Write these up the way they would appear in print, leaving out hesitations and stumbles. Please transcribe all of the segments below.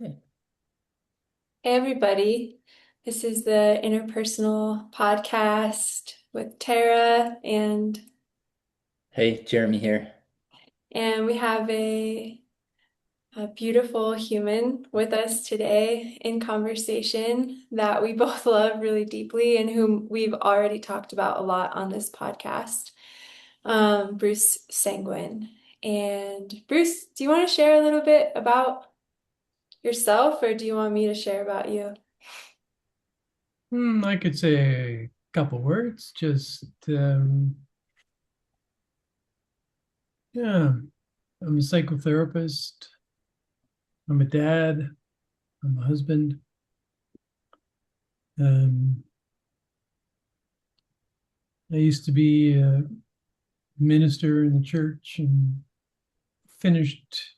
Okay. Hey everybody, this is the Interpersonal Podcast with Tara Hey, Jeremy here. and we have a beautiful human with us today in conversation that we both love really deeply and whom we've already talked about a lot on this podcast, Bruce Sanguin. And Bruce, do you want to share a little bit about yourself or do you want me to share about you? I could say a couple words. Just yeah, I'm a psychotherapist. I'm a dad. I'm a husband. Um, I used to be a minister in the church and finished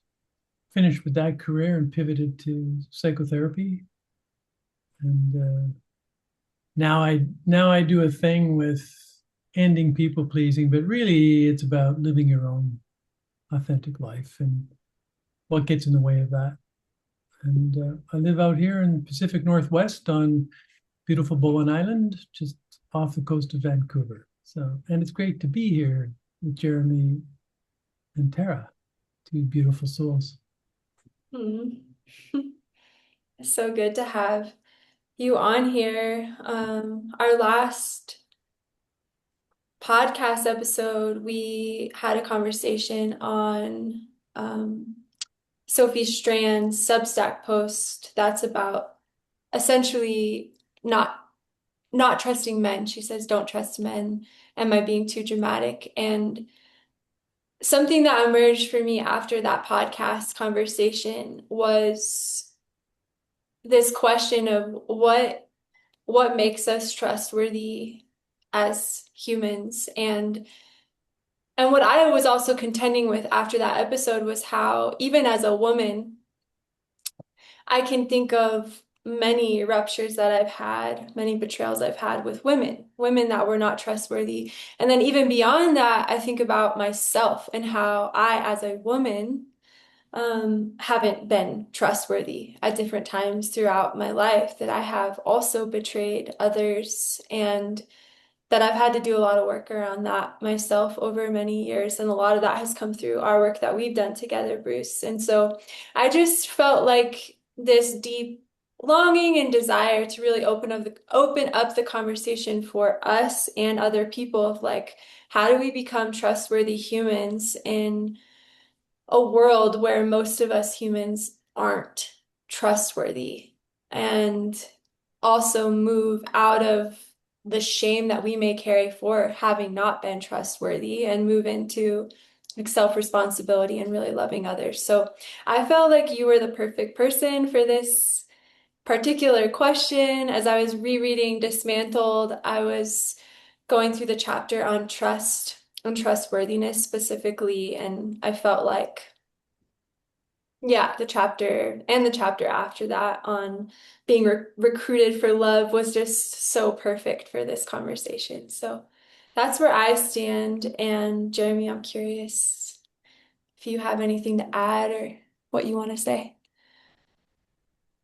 finished with that career and pivoted to psychotherapy. And now I do a thing with ending people pleasing, but really it's about living your own authentic life and what gets in the way of that. And I live out here in the Pacific Northwest on beautiful Bowen Island, just off the coast of Vancouver. So, and it's great to be here with Jeremy and Tara, two beautiful souls. Hmm. So good to have you on here. Our last podcast episode, we had a conversation on Sophie Strand's Substack post that's about essentially not trusting men. She says, "Don't trust men. Am I being too dramatic?" And something that emerged for me after that podcast conversation was this question of what makes us trustworthy as humans and what I was also contending with after that episode was how even as a woman I can think of many ruptures that I've had, many betrayals I've had with women that were not trustworthy. And then even beyond that, I think about myself and how I as a woman haven't been trustworthy at different times throughout my life, that I have also betrayed others and that I've had to do a lot of work around that myself over many years. And a lot of that has come through our work that we've done together, Bruce. And so I just felt like this deep longing and desire to really open up the conversation for us and other people of like, how do we become trustworthy humans in a world where most of us humans aren't trustworthy, and also move out of the shame that we may carry for having not been trustworthy and move into like self-responsibility and really loving others. So I felt like you were the perfect person for this particular question. As I was rereading Dismantled, I was going through the chapter on trust and trustworthiness specifically, and I felt like yeah, the chapter after that on being recruited for love was just so perfect for this conversation. So that's where I stand. And Jeremy, I'm curious if you have anything to add or what you want to say.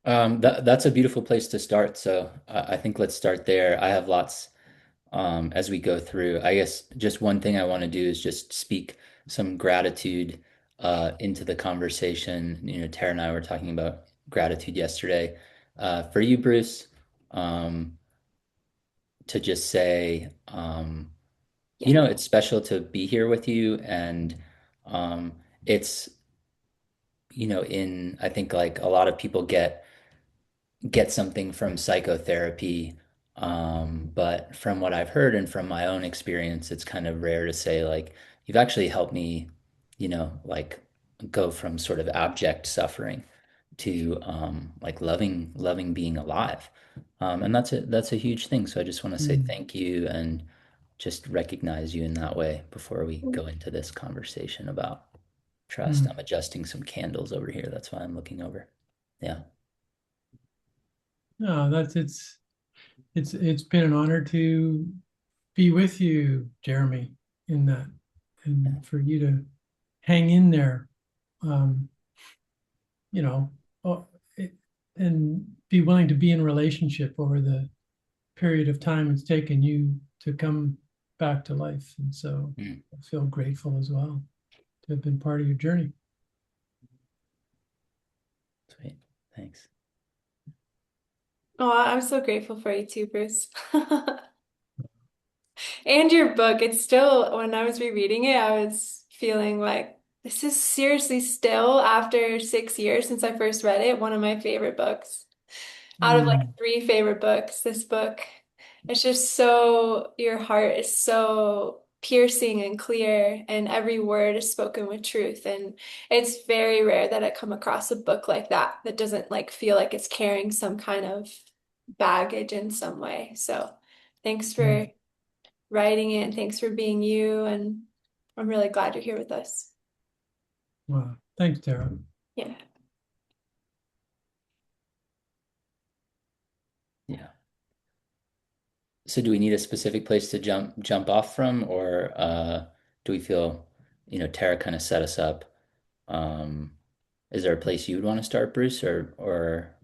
That's a beautiful place to start. So I think let's start there. I have lots as we go through. I guess just one thing I want to do is just speak some gratitude into the conversation. Tara and I were talking about gratitude yesterday. For you, Bruce, um, to just say, Yeah. it's special to be here with you, and um, it's, I think like a lot of people get something from psychotherapy. But from what I've heard and from my own experience, it's kind of rare to say, like, you've actually helped me, like go from sort of abject suffering to like loving being alive. And that's a huge thing. So I just want to say Mm, thank you and just recognize you in that way before we go into this conversation about trust. I'm mm. adjusting some candles over here. That's why I'm looking over. Yeah. No, it's been an honor to be with you, Jeremy, in that, and for you to hang in there. Um, you know, oh, and be willing to be in relationship over the period of time it's taken you to come back to life. And so Mm, I feel grateful as well to have been part of your journey. sweet. Thanks. Oh, I'm so grateful for you too, Bruce. And your book, it's still, when I was rereading it, I was feeling like this is seriously still, after 6 years since I first read it, one of my favorite books. Out of like Mm, three favorite books, this book, it's just so, your heart is so piercing and clear, and every word is spoken with truth. And it's very rare that I come across a book like that that doesn't like feel like it's carrying some kind of baggage in some way. So thanks mm. for writing it, and thanks for being you. And I'm really glad you're here with us. Wow. Thanks, Tara. Yeah. Yeah. So do we need a specific place to jump off from, or do we feel, Tara kind of set us up? Um, is there a place you would want to start, Bruce, or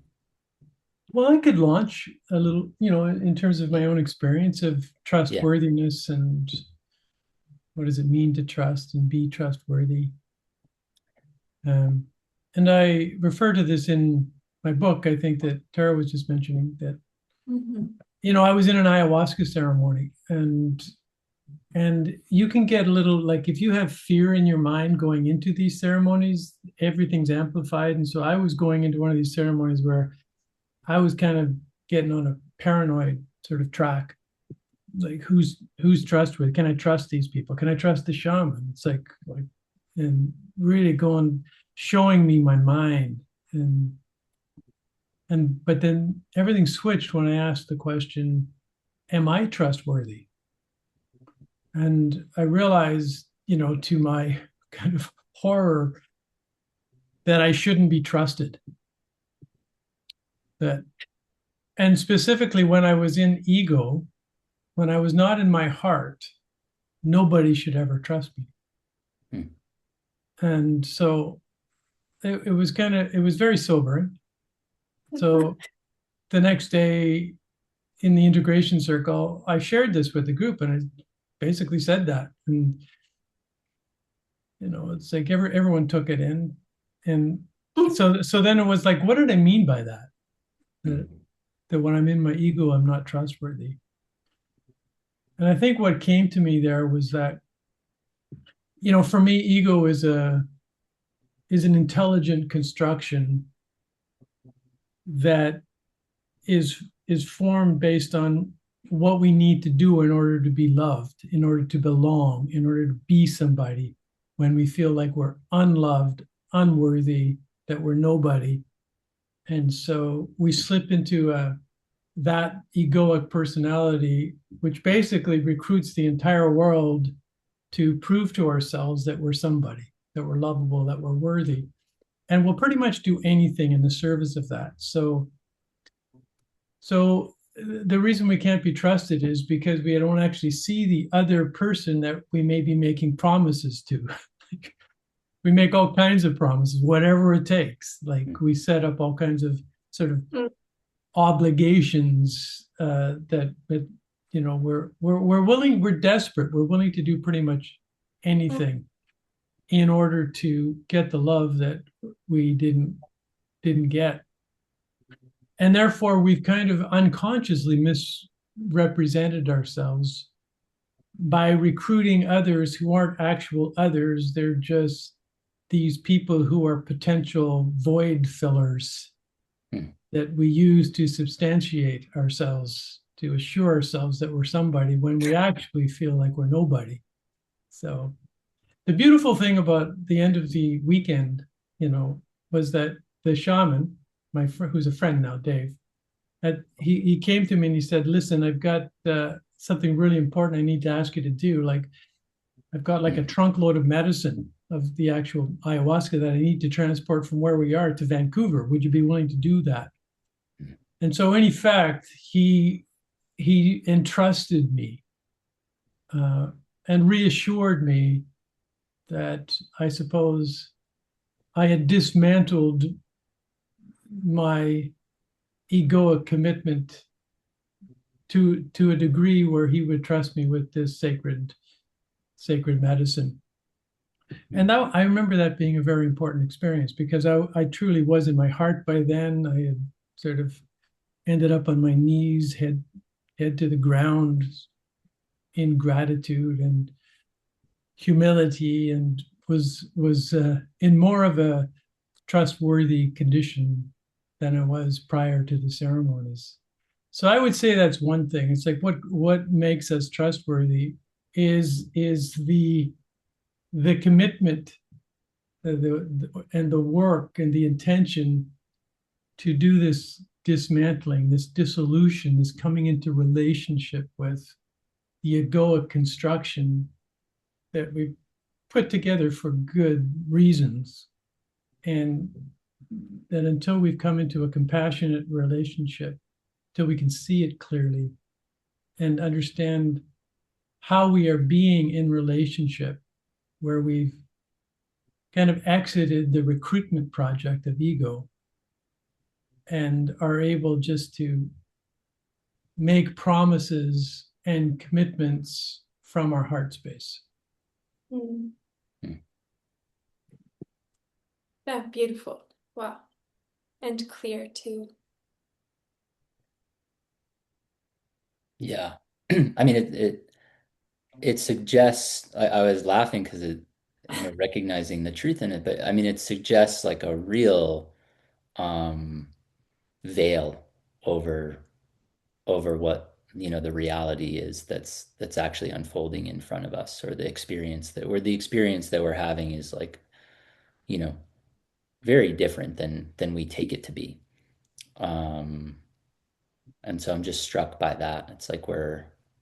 Well, I could launch a little, in terms of my own experience of yeah. trustworthiness and what does it mean to trust and be trustworthy. Um, and I refer to this in my book. I think that Tara was just mentioning that, Mhm. I was in an ayahuasca ceremony, and you can get a little, like, if you have fear in your mind going into these ceremonies, everything's amplified. And so I was going into one of these ceremonies where I was kind of getting on a paranoid sort of track. Like, who's trustworthy? Can I trust these people? Can I trust the shaman? It's like, and really going, showing me my mind. And but then everything switched when I asked the question, am I trustworthy? And I realized, to my kind of horror, that I shouldn't be trusted. That, and specifically when I was in ego, when I was not in my heart, nobody should ever trust me. Hmm. And so it was very sobering. So the next day in the integration circle, I shared this with the group, and I basically said that. And, it's like everyone took it in. And so then it was like, what did I mean by that? That, Hmm. that when I'm in my ego, I'm not trustworthy. And I think what came to me there was that, for me, ego is an intelligent construction that is formed based on what we need to do in order to be loved, in order to belong, in order to be somebody, when we feel like we're unloved, unworthy, that we're nobody. And so we slip into that egoic personality, which basically recruits the entire world to prove to ourselves that we're somebody, that we're lovable, that we're worthy. And we'll pretty much do anything in the service of that. So the reason we can't be trusted is because we don't actually see the other person that we may be making promises to. We make all kinds of promises, whatever it takes. Like, we set up all kinds of sort of Mm. obligations, that we're willing, we're desperate, we're willing to do pretty much anything in order to get the love that we didn't get. And therefore we've kind of unconsciously misrepresented ourselves by recruiting others who aren't actual others. They're just these people who are potential void fillers Hmm. that we use to substantiate ourselves, to assure ourselves that we're somebody when we actually feel like we're nobody. So the beautiful thing about the end of the weekend, was that the shaman, who's a friend now, Dave, he came to me and he said, "Listen, I've got something really important I need to ask you to do. Like, I've got like a Hmm. trunk load of medicine of the actual ayahuasca that I need to transport from where we are to Vancouver. Would you be willing to do that?" Hmm. And so, in fact, he entrusted me, uh, and reassured me that, I suppose, I had dismantled my egoic commitment to a degree where he would trust me with this sacred medicine. And that, I remember that being a very important experience because I truly was in my heart by then. I had sort of ended up on my knees, head to the ground in gratitude and humility, and was in more of a trustworthy condition than I was prior to the ceremonies. So I would say that's one thing. It's like what makes us trustworthy is the commitment, and the work and the intention to do this dismantling, this dissolution, this coming into relationship with the egoic construction that we put together for good reasons. And that until we've come into a compassionate relationship, till we can see it clearly and understand how we are being in relationship, where we've kind of exited the recruitment project of ego and are able just to make promises and commitments from our heart space. Mm. Yeah, beautiful. Wow. And clear too. Yeah. I mean, it suggests, I was laughing because recognizing the truth in it, but I mean, it suggests like a real um, veil over what, the reality is that's actually unfolding in front of us, or the experience that we're having is like, you know, very different than we take it to be. Um, and so I'm just struck by that. It's like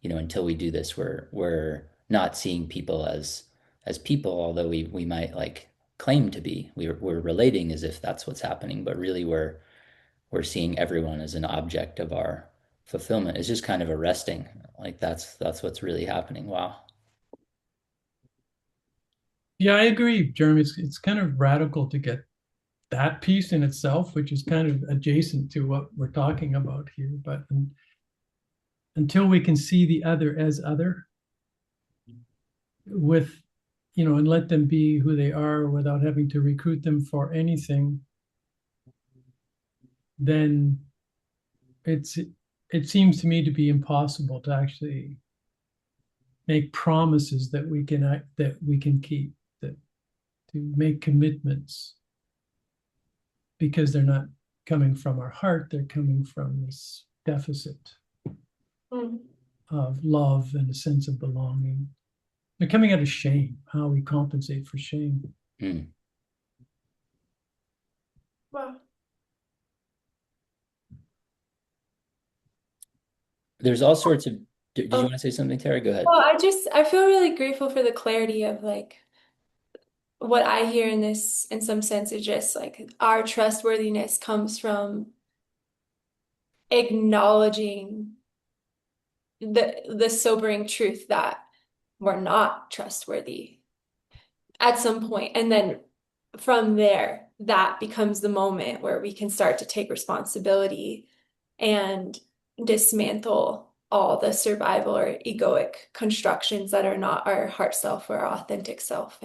until we do this, we're not seeing people as people, although we might like claim to be. We're relating as if that's what's happening, but really we're seeing everyone as an object of our fulfillment. It's just kind of arresting. Like that's what's really happening. Wow. Yeah, I agree, Jeremy. It's kind of radical to get that piece in itself, which is kind of adjacent to what we're talking about here. But until we can see the other as other, with, and let them be who they are without having to recruit them for anything, then it seems to me to be impossible to actually make promises that we can keep, that to make commitments, because they're not coming from our heart, they're coming from this deficit Mm. of love and a sense of belonging. They're coming out of shame, how we compensate for shame. Mm. Wow. There's all sorts of. Did you Oh, want to say something, Tara? Go ahead. well, I feel really grateful for the clarity of like what I hear in this in some sense is just like our trustworthiness comes from acknowledging the sobering truth that we're not trustworthy at some point. And then from there, that becomes the moment where we can start to take responsibility and dismantle all the survival or egoic constructions that are not our heart self or our authentic self.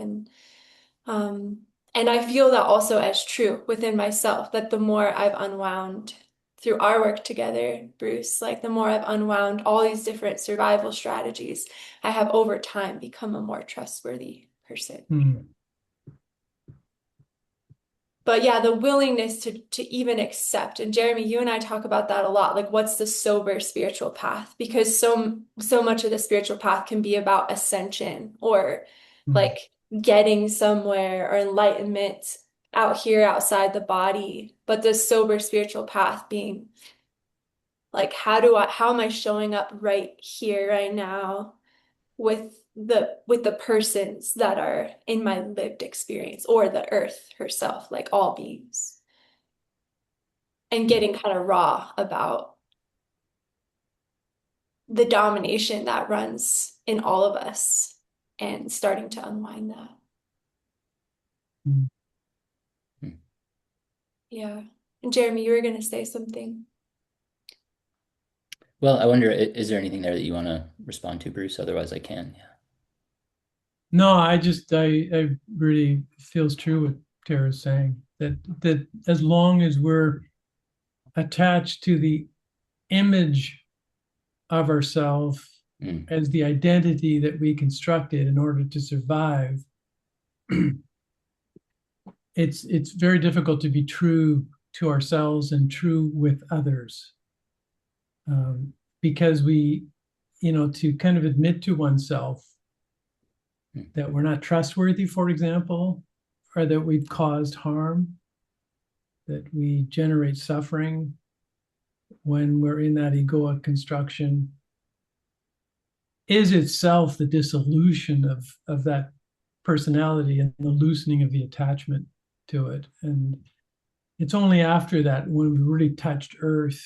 Um, and I feel that also as true within myself, that the more I've unwound through our work together, Bruce, like the more I've unwound all these different survival strategies, I have over time become a more trustworthy person. Mm. But yeah, the willingness to even accept. And Jeremy, you and I talk about that a lot. Like, what's the sober spiritual path? Because so much of the spiritual path can be about ascension or Mm. like getting somewhere or enlightenment out here outside the body. But the sober spiritual path being like, how am I showing up right here, right now? With the persons that are in my lived experience or the earth herself, like all beings, and getting kind of raw about the domination that runs in all of us and starting to unwind that. Mm. Mm. Yeah. And Jeremy, you were going to say something. Well, I wonder, is there anything there that you want to respond to, Bruce? Otherwise, I can. Yeah. No, I really feels true what Tara's saying that as long as we're attached to the image of ourselves Mm, as the identity that we constructed in order to survive, it's very difficult to be true to ourselves and true with others, um, because to kind of admit to oneself mm, that we're not trustworthy, for example, or that we've caused harm, that we generate suffering when we're in that egoic construction, is itself the dissolution of that personality and the loosening of the attachment to it. And it's only after that, when we really touched earth,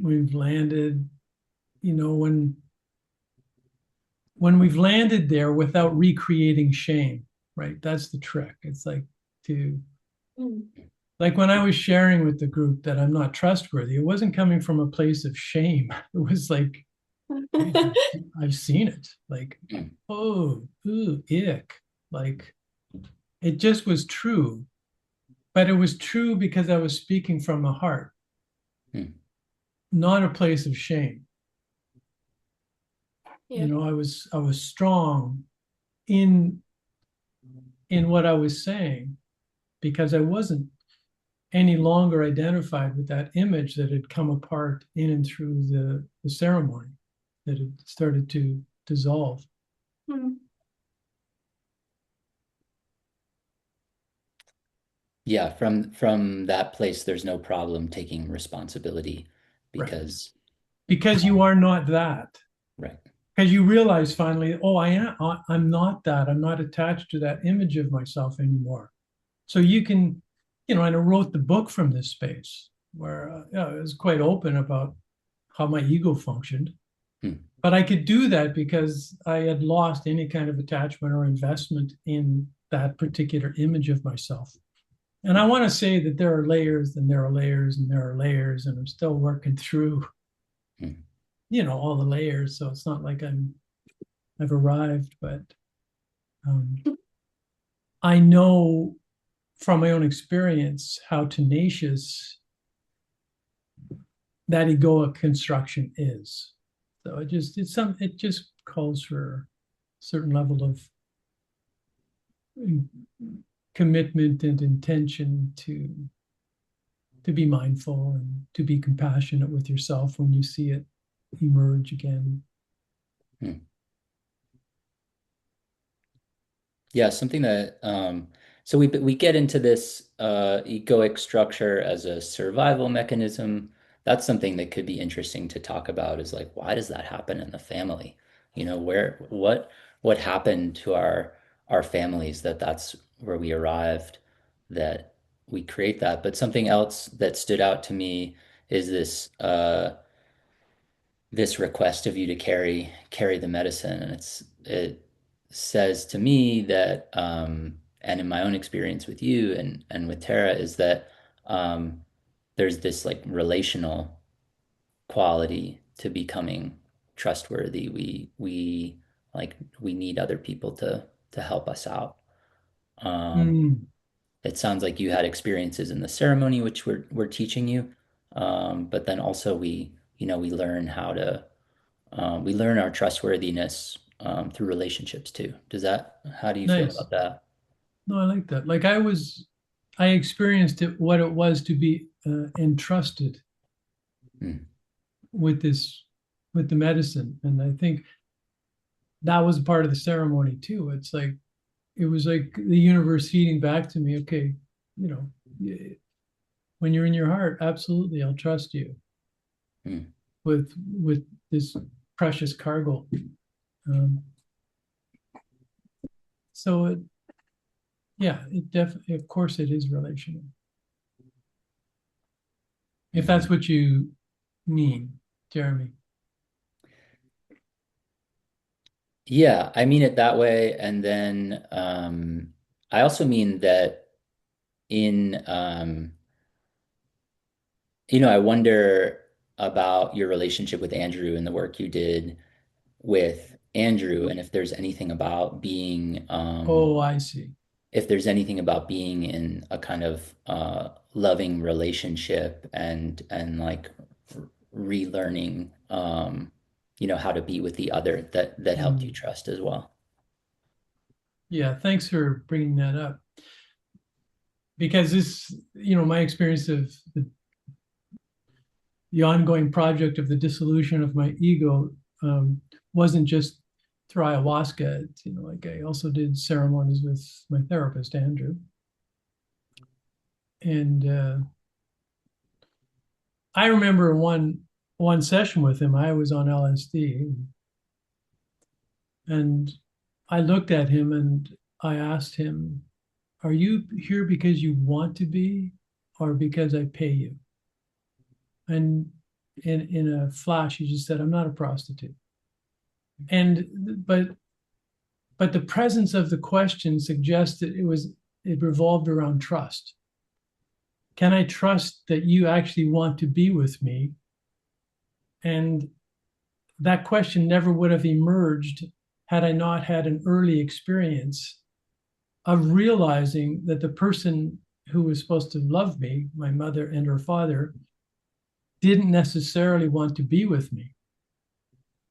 we've landed, when we've landed there without recreating shame, right? That's the trick. It's to Mm. like when I was sharing with the group that I'm not trustworthy, it wasn't coming from a place of shame. It was like, hey, I've seen it. Like, mm, oh, ooh, ick. Like, it just was true. But it was true because I was speaking from the heart, mm. not a place of shame. Yeah. I was strong in what I was saying because I wasn't any longer identified with that image that had come apart in and through the ceremony, that had started to dissolve. Mm. Yeah, from that place, there's no problem taking responsibility Right. because, Because you are not that. right. Because you realize finally, oh, I'm not that. I'm not attached to that image of myself anymore. So you can, and I wrote the book from this space where I was quite open about how my ego functioned. Mm, But I could do that because I had lost any kind of attachment or investment in that particular image of myself. And I want to say that there are layers and there are layers and there are layers, and I'm still working through, mm. all the layers. So it's not like I've arrived, but um, I know from my own experience how tenacious that egoic construction is. So it just calls for a certain level of commitment and intention to be mindful and to be compassionate with yourself when you see it emerge again. Mm. Yeah, something that so we get into this egoic structure as a survival mechanism. That's something that could be interesting to talk about is like why does that happen in the family? What happened to our families that that's where we arrived, that we create that. But something else that stood out to me is this request of you to carry the medicine, and it says to me that and in my own experience with you and with Tara is that um, there's this like relational quality to becoming trustworthy. We need other people to help us out. Um, Mm, it sounds like you had experiences in the ceremony which we're teaching you, but then also we learn how to we learn our trustworthiness through relationships too. How do you feel nice. about that? No, I like that. I experienced what it was to be entrusted Mm, with with the medicine. And I think that was part of the ceremony too. It was like the universe feeding back to me, okay, you know, when you're in your heart, absolutely, I'll trust you mm, with this precious cargo. Um, so yeah, it definitely, of course, it is relational. If mm. that's what you mean, Jeremy. Yeah, I mean it that way. And then I also mean that in I wonder. about your relationship with Andrew and the work you did with Andrew, and if there's anything about being Oh, I see. if there's anything about being in a kind of loving relationship and like relearning how to be with the other that helped you Mm. trust as well. Yeah, thanks for bringing that up. Because this, my experience of the ongoing project of the dissolution of my ego wasn't just through ayahuasca. Like I also did ceremonies with my therapist, Andrew. And I remember one session with him, I was on LSD, and I looked at him and I asked him, "Are you here because you want to be, or because I pay you?" And in a flash, he just said, "I'm not a prostitute." And but the presence of the question suggested it revolved around trust. Can I trust that you actually want to be with me? And that question never would have emerged had I not had an early experience of realizing that the person who was supposed to love me, my mother and her father, didn't necessarily want to be with me.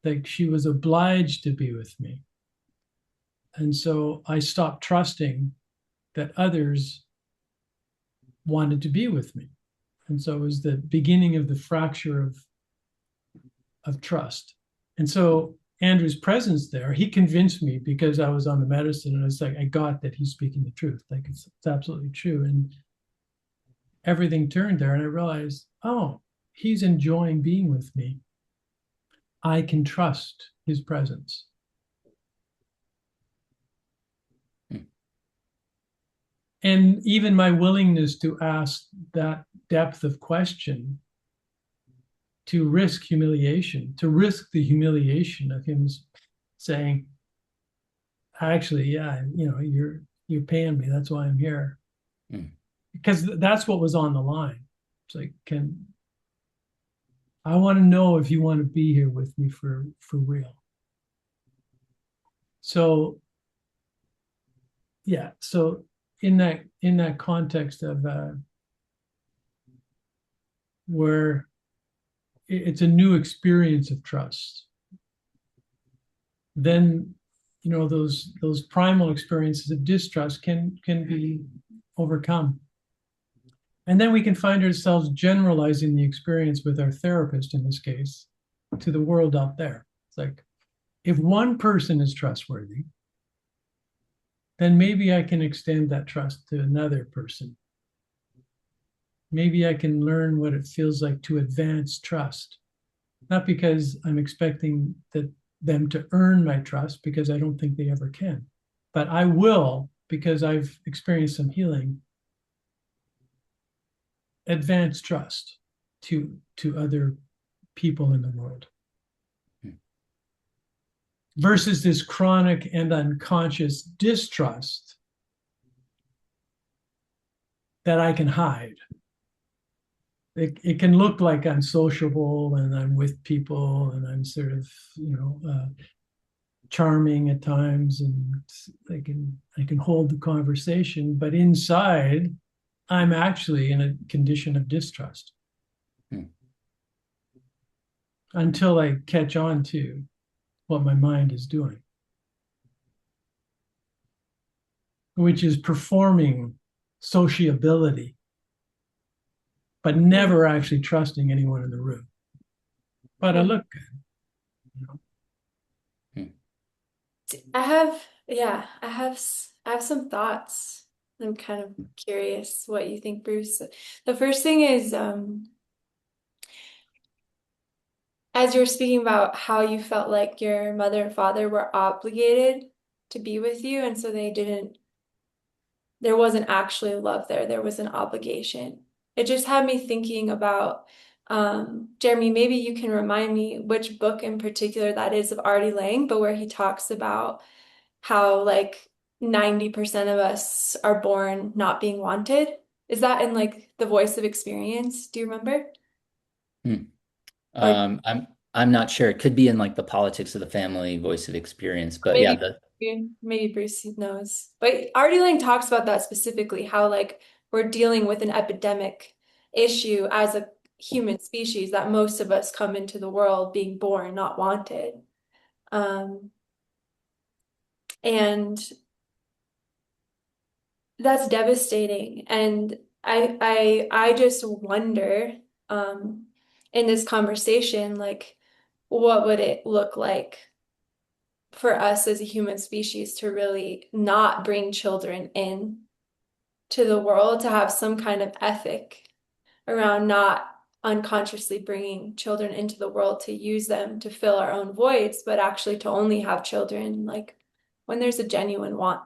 Like she was obliged to be with me. And so I stopped trusting that others wanted to be with me. And so it was the beginning of the fracture of trust. And so Andrew's presence there, he convinced me because I was on the medicine and I was like, I got that he's speaking the truth. Like it's absolutely true. And everything turned there and I realized, oh, he's enjoying being with me. I can trust his presence. Hmm. And even my willingness to ask that depth of question, to risk humiliation, to risk the humiliation of him saying, actually, yeah, you're paying me. That's why I'm here. Hmm. Because that's what was on the line. It's like, I want to know if you want to be here with me for real. So yeah, so in that context of where it's a new experience of trust, then those primal experiences of distrust can be overcome. And then we can find ourselves generalizing the experience with our therapist in this case to the world out there. It's like, if one person is trustworthy, then maybe I can extend that trust to another person. Maybe I can learn what it feels like to advance trust. Not because I'm expecting them to earn my trust, because I don't think they ever can. But I will, because I've experienced some healing, advance trust to other people in the world. Hmm. Versus this chronic and unconscious distrust that I can hide. It can look like I'm sociable and I'm with people and I'm sort of, charming at times, and I can hold the conversation, but inside I'm actually in a condition of distrust Hmm. until I catch on to what my mind is doing, which is performing sociability, but never actually trusting anyone in the room. But I look good, you know. Hmm. I have some thoughts. I'm kind of curious what you think, Bruce. The first thing is, as you were speaking about how you felt like your mother and father were obligated to be with you, and so there wasn't actually love there, there was an obligation. It just had me thinking about, Jeremy, maybe you can remind me which book in particular that is of Artie Lang, but where he talks about how like 90% of us are born not being wanted. Is that in like The Voice of Experience? Do you remember? Hmm. Or I'm not sure. It could be in like the politics of the family, voice of experience, but yeah, maybe the maybe Bruce knows. But Artie Lang talks about that specifically, how like we're dealing with an epidemic issue as a human species that most of us come into the world being born not wanted. Um, and that's devastating. And I just wonder, um, in this conversation, like, what would it look like for us as a human species to really not bring children in to the world, to have some kind of ethic around not unconsciously bringing children into the world to use them to fill our own voids, but actually to only have children like when there's a genuine want.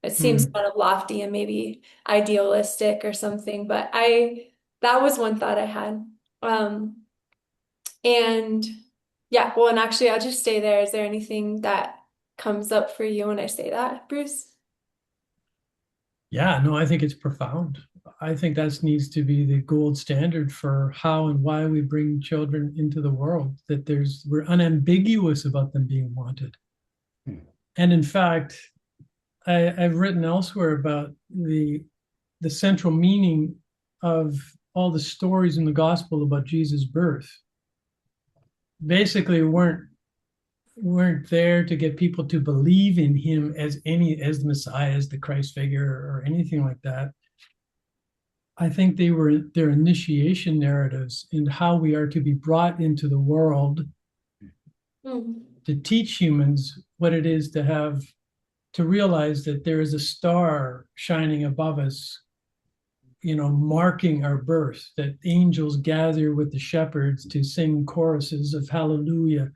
It seems Hmm. kind of lofty and maybe idealistic or something, but that was one thought I had. Um, and yeah, well, and actually, I'll just stay there. Is there anything that comes up for you when I say that, Bruce? Yeah, no, I think it's profound. I think that needs to be the gold standard for how and why we bring children into the world, that we're unambiguous about them being wanted. hmm, And in fact, I've written elsewhere about the central meaning of all the stories in the gospel about Jesus' birth. Basically, weren't there to get people to believe in him as the Messiah, as the Christ figure, or anything like that. I think they were their initiation narratives in how we are to be brought into the world Mm, to teach humans what it is to realize that there is a star shining above us, marking our birth, that angels gather with the shepherds to sing choruses of hallelujah,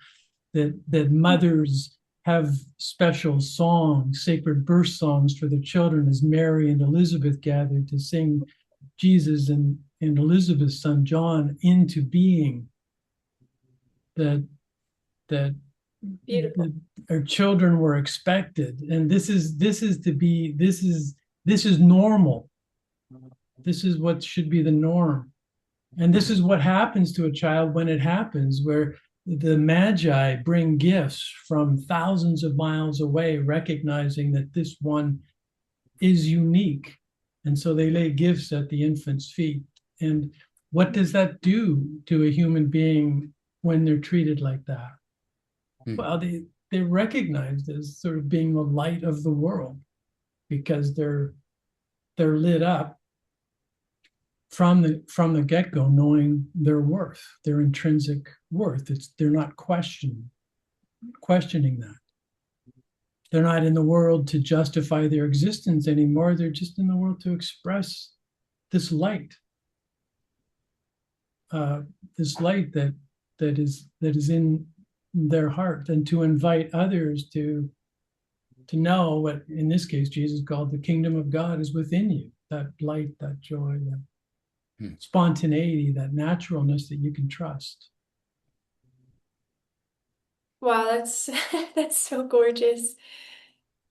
that mothers have special songs, sacred birth songs for their children, as Mary and Elizabeth gathered to sing Jesus and Elizabeth's son John into being, that that beautiful. our children were expected. And this is normal. This is what should be the norm. And this is what happens to a child when it happens, where the Magi bring gifts from thousands of miles away, recognizing that this one is unique. And so they lay gifts at the infant's feet. And what does that do to a human being when they're treated like that? hmm, Well, they're recognized as sort of being the light of the world because they're lit up from the get-go, knowing their worth, their intrinsic worth. They're not questioning that. They're not in the world to justify their existence anymore. They're just in the world to express this light, uh, this light that is in their heart, and to invite others to know what, in this case, Jesus called the kingdom of God is within you. That light, that joy, that hmm. spontaneity, that naturalness that you can trust. Wow, that's that's so gorgeous.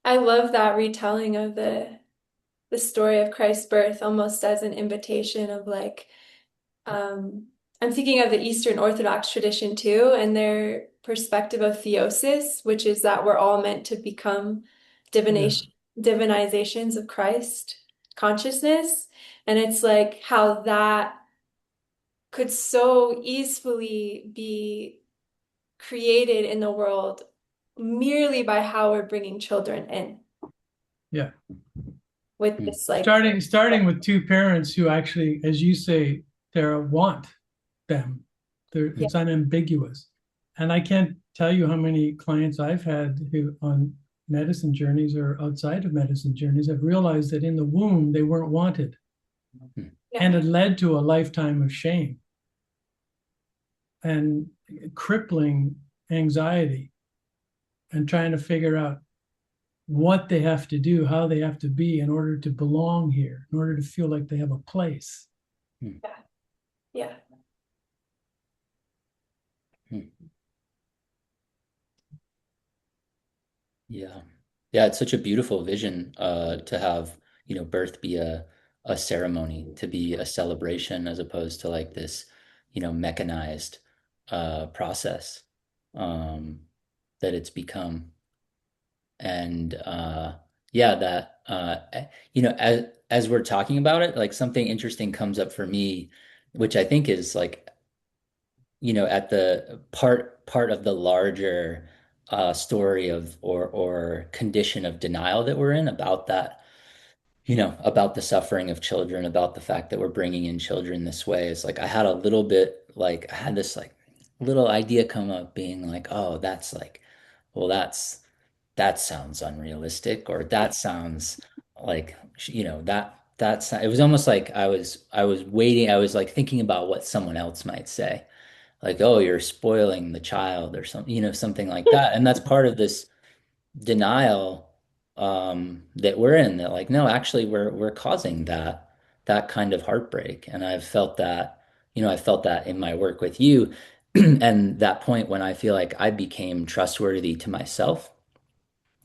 I love that retelling of the story of Christ's birth almost as an invitation of like, I'm thinking of the Eastern Orthodox tradition too, and their perspective of theosis, which is that we're all meant to become Yeah, divinizations of Christ consciousness. And it's like how that could so easily be created in the world merely by how we're bringing children in yeah. with Hmm. this like, Starting with two parents who actually, as you say, Tara, want them. yeah, It's unambiguous. And I can't tell you how many clients I've had who on medicine journeys or outside of medicine journeys have realized that in the womb they weren't wanted. Hmm. And yeah, it led to a lifetime of shame and crippling anxiety and trying to figure out what they have to do, how they have to be in order to belong here, in order to feel like they have a place. Hmm. yeah. Hmm. Yeah. Yeah, it's such a beautiful vision to have, birth be a ceremony, to be a celebration as opposed to like this, mechanized. process that it's become. And yeah, that as we're talking about it, like something interesting comes up for me, which I think is like, at the part of the larger story of or condition of denial that we're in about that, about the suffering of children, about the fact that we're bringing in children this way. Is like I had a little bit like I had this like little idea come up being like, oh, that's like, well, that sounds unrealistic, or that sounds like, it was almost like I was waiting, I was like thinking about what someone else might say. Like, oh, you're spoiling the child or something, something like that. And that's part of this denial that we're in, that like, no, actually we're causing that kind of heartbreak. And I felt that in my work with you. And that point when I feel like I became trustworthy to myself,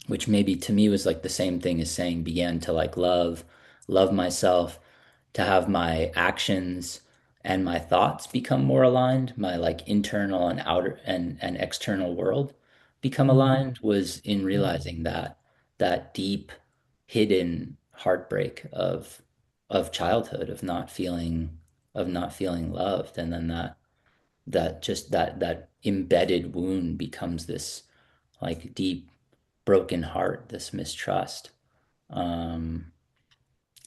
which maybe to me was like the same thing as saying began to like love myself, to have my actions and my thoughts become more aligned, my like internal and outer and external world become Mhm. aligned, was in realizing that deep hidden heartbreak of childhood, of not feeling loved. And then that embedded wound becomes this like deep broken heart, this mistrust. Um,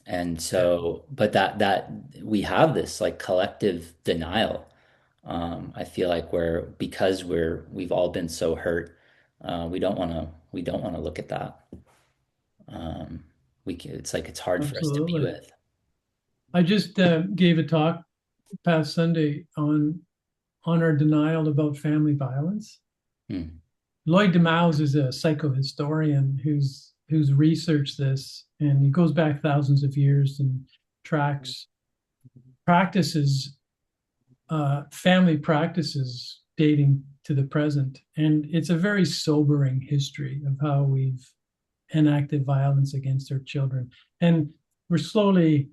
and Yeah, so, but that we have this like collective denial. I feel like because we've all been so hurt, we don't want to look at that. Um, it's like it's hard for us to be absolutely. with. I just gave a talk past Sunday on our denial about family violence. Hmm. Lloyd DeMause is a psychohistorian who's researched this, and he goes back thousands of years and tracks practices, family practices dating to the present. And it's a very sobering history of how we've enacted violence against our children. And we're slowly,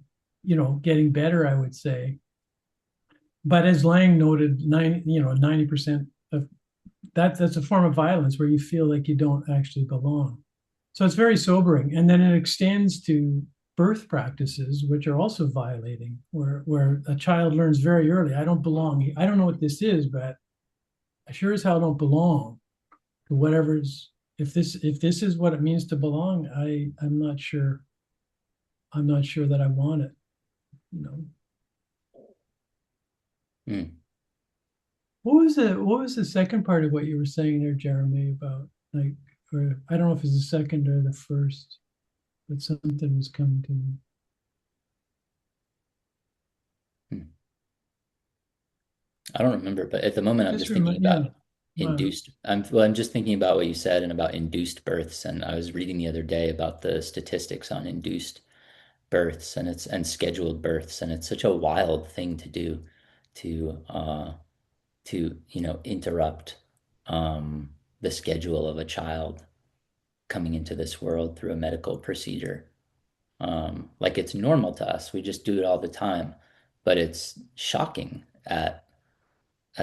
getting better, I would say. But as Lang noted, 90% of that's a form of violence where you feel like you don't actually belong. So it's very sobering. And then it extends to birth practices, which are also violating, where a child learns very early, I don't belong. I don't know what this is, but I sure as hell don't belong to whatever's if this is what it means to belong, I'm not sure that I want it, you know. Hmm. What was the second part of what you were saying there, Jeremy, about like, or I don't know if it's the second or the first, but something was coming to me. Hmm. I don't remember, but at the moment I'm Just just thinking remind, yeah. about Wow. I'm just thinking about what you said and about induced births. And I was reading the other day about the statistics on induced births and scheduled births. And it's such a wild thing to do to interrupt the schedule of a child coming into this world through a medical procedure. Like it's normal to us. We just do it all the time, but it's shocking at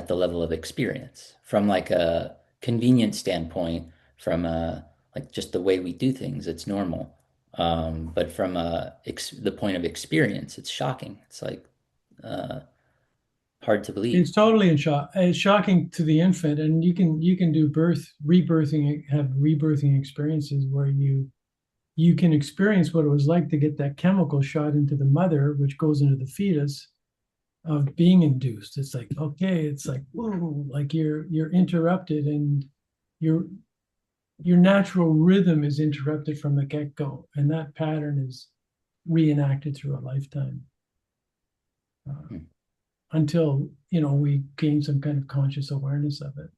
the level of experience from like a convenience standpoint, from a like just the way we do things, it's normal. But from the point of experience, it's shocking. It's like uh, hard to believe. It's totally in shock. It's shocking to the infant, and you can do have rebirthing experiences where you can experience what it was like to get that chemical shot into the mother, which goes into the fetus of being induced. It's like, okay, it's like, whoa, like you're interrupted, and your your natural rhythm is interrupted from the get-go, and that pattern is reenacted through a lifetime, uh, Hmm. until we gain some kind of conscious awareness of it.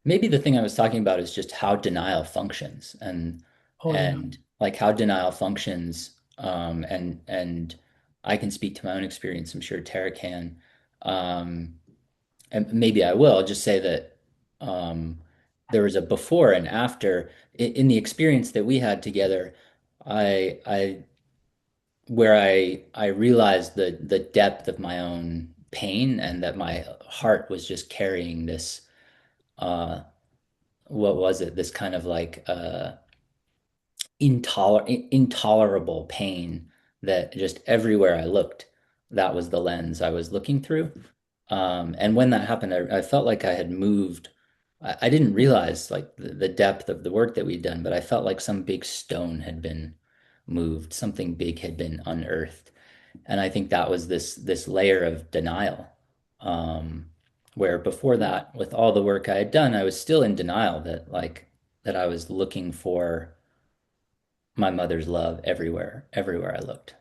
Maybe the thing I was talking about is just how denial functions, and Oh yeah. and like how denial functions, and I can speak to my own experience. I'm sure Tara can. Um, and maybe I will just say that um, there was a before and after in the experience that we had together. I where I realized the depth of my own pain and that my heart was just carrying this uh what was it? This kind of like intolerable pain that just everywhere I looked, that was the lens I was looking through. And when that happened, I felt like I had moved. I didn't realize like the depth of the work that we'd done, but I felt like some big stone had been moved, something big had been unearthed. And I think that was this layer of denial. Where before that, with all the work I had done, I was still in denial that I was looking for my mother's love everywhere I looked.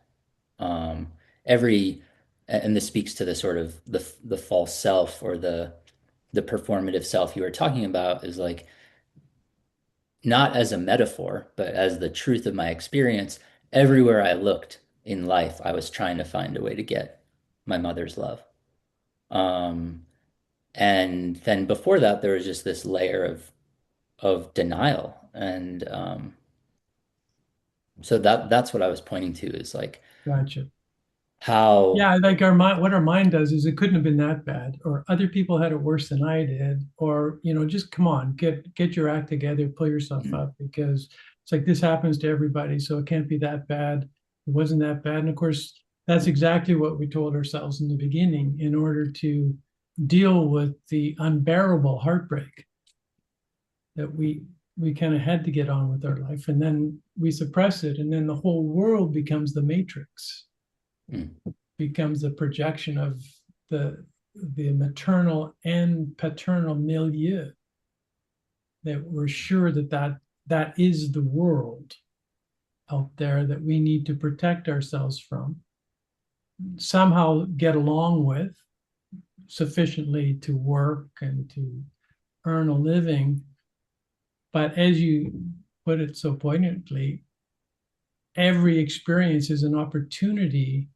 Um, every, and this speaks to the sort of the false self or the performative self you were talking about is like not as a metaphor, but as the truth of my experience. Everywhere I looked in life, I was trying to find a way to get my mother's love. Um, and then before that, there was just this layer of denial, and so that's what I was pointing to is like Gotcha. how. Yeah, like our mind, what our mind does is it couldn't have been that bad, or other people had it worse than I did, or just come on, get your act together, pull yourself Mm, up, because it's like this happens to everybody, so it can't be that bad. It wasn't that bad, and of course, that's exactly what we told ourselves in the beginning in order to deal with the unbearable heartbreak that we kind of had to get on with our life, and then we suppress it, and then the whole world becomes the matrix, mm, becomes a projection of the the maternal and paternal milieu that we're sure that is the world out there that we need to protect ourselves from, somehow get along with sufficiently to work and to earn a living. But as you put it so poignantly, every experience is an opportunity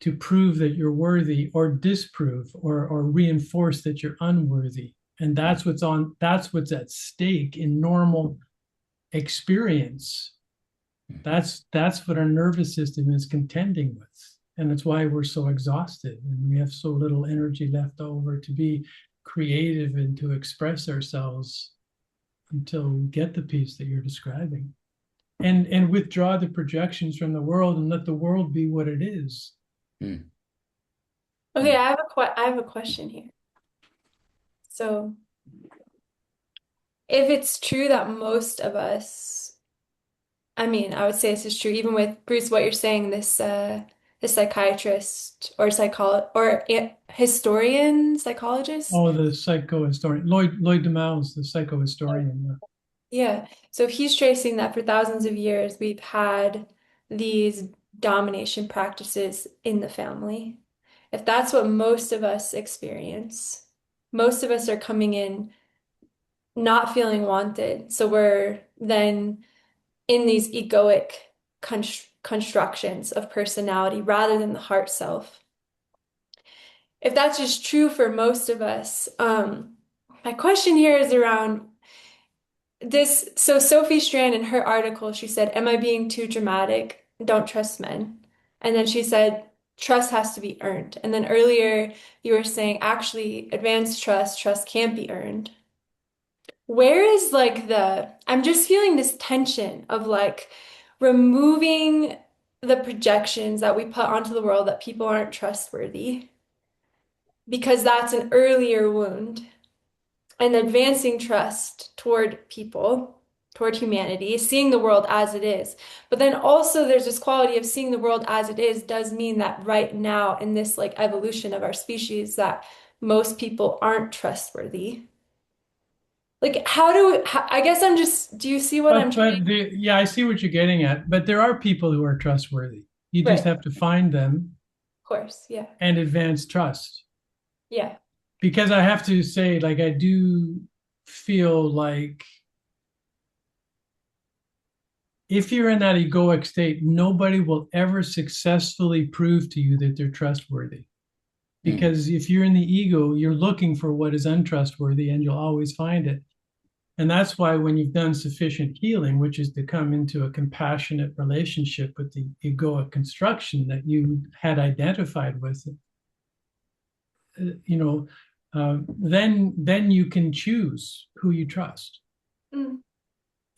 to prove that you're worthy or disprove or reinforce that you're unworthy. And mm, that's what's at stake in normal experience. mm. That's what our nervous system is contending with. And it's why we're so exhausted and we have so little energy left over to be creative and to express ourselves until we get the peace that you're describing. And withdraw the projections from the world and let the world be what it is. Mm, Okay, mm, I have a question here. So, if it's true that most of us, I mean, I would say this is true, even with Bruce, what you're saying, this psychiatrist or historian, psychologist. Oh, the psychohistorian. Lloyd DeMause, the psychohistorian. Yeah. So he's tracing that for thousands of years, we've had these domination practices in the family. If that's what most of us experience, most of us are coming in not feeling wanted. So we're then in these egoic constructions of personality rather than the heart self. If that's just true for most of us, my question here is around this. So Sophie Strand in her article, she said, "Am I being too dramatic? Don't trust men." And then she said, "Trust has to be earned." And then earlier you were saying, actually, advanced trust can't be earned. Where is like I'm just feeling this tension of like removing the projections that we put onto the world that people aren't trustworthy because that's an earlier wound, and advancing trust toward people, toward humanity, seeing the world as it is. But then also there's this quality of seeing the world as it is does mean that right now in this like evolution of our species that most people aren't trustworthy. Like I guess I'm just, do you see what I'm trying? Yeah, I see what you're getting at. But there are people who are trustworthy. You Right, just of have to find them course. Yeah. and advance trust. Yeah. Because I have to say, like, I do feel like if you're in that egoic state, nobody will ever successfully prove to you that they're trustworthy. mm, Because if you're in the ego, you're looking for what is untrustworthy and you'll always find it. And that's why when you've done sufficient healing, which is to come into a compassionate relationship with the egoic construction that you had identified with, you know, then you can choose who you trust. Mm,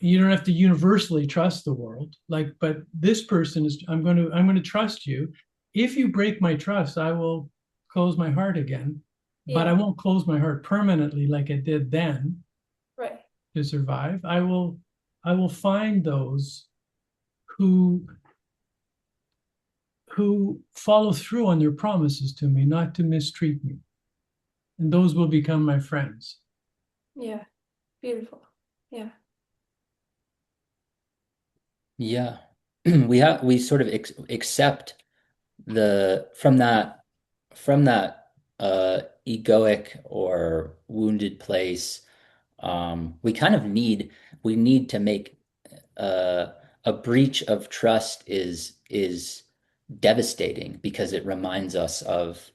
You don't have to universally trust the world, like, but this person is, I'm going to trust you. If you break my trust, I will close my heart again, but I yeah, won't close my heart permanently like it did then right. to survive. I will find those who follow through on their promises to me, not to mistreat me, and those will become my friends. Yeah, beautiful. Yeah. Yeah. We sort of accept the from that egoic or wounded place. We kind of need to make uh, a breach of trust is devastating because it reminds us of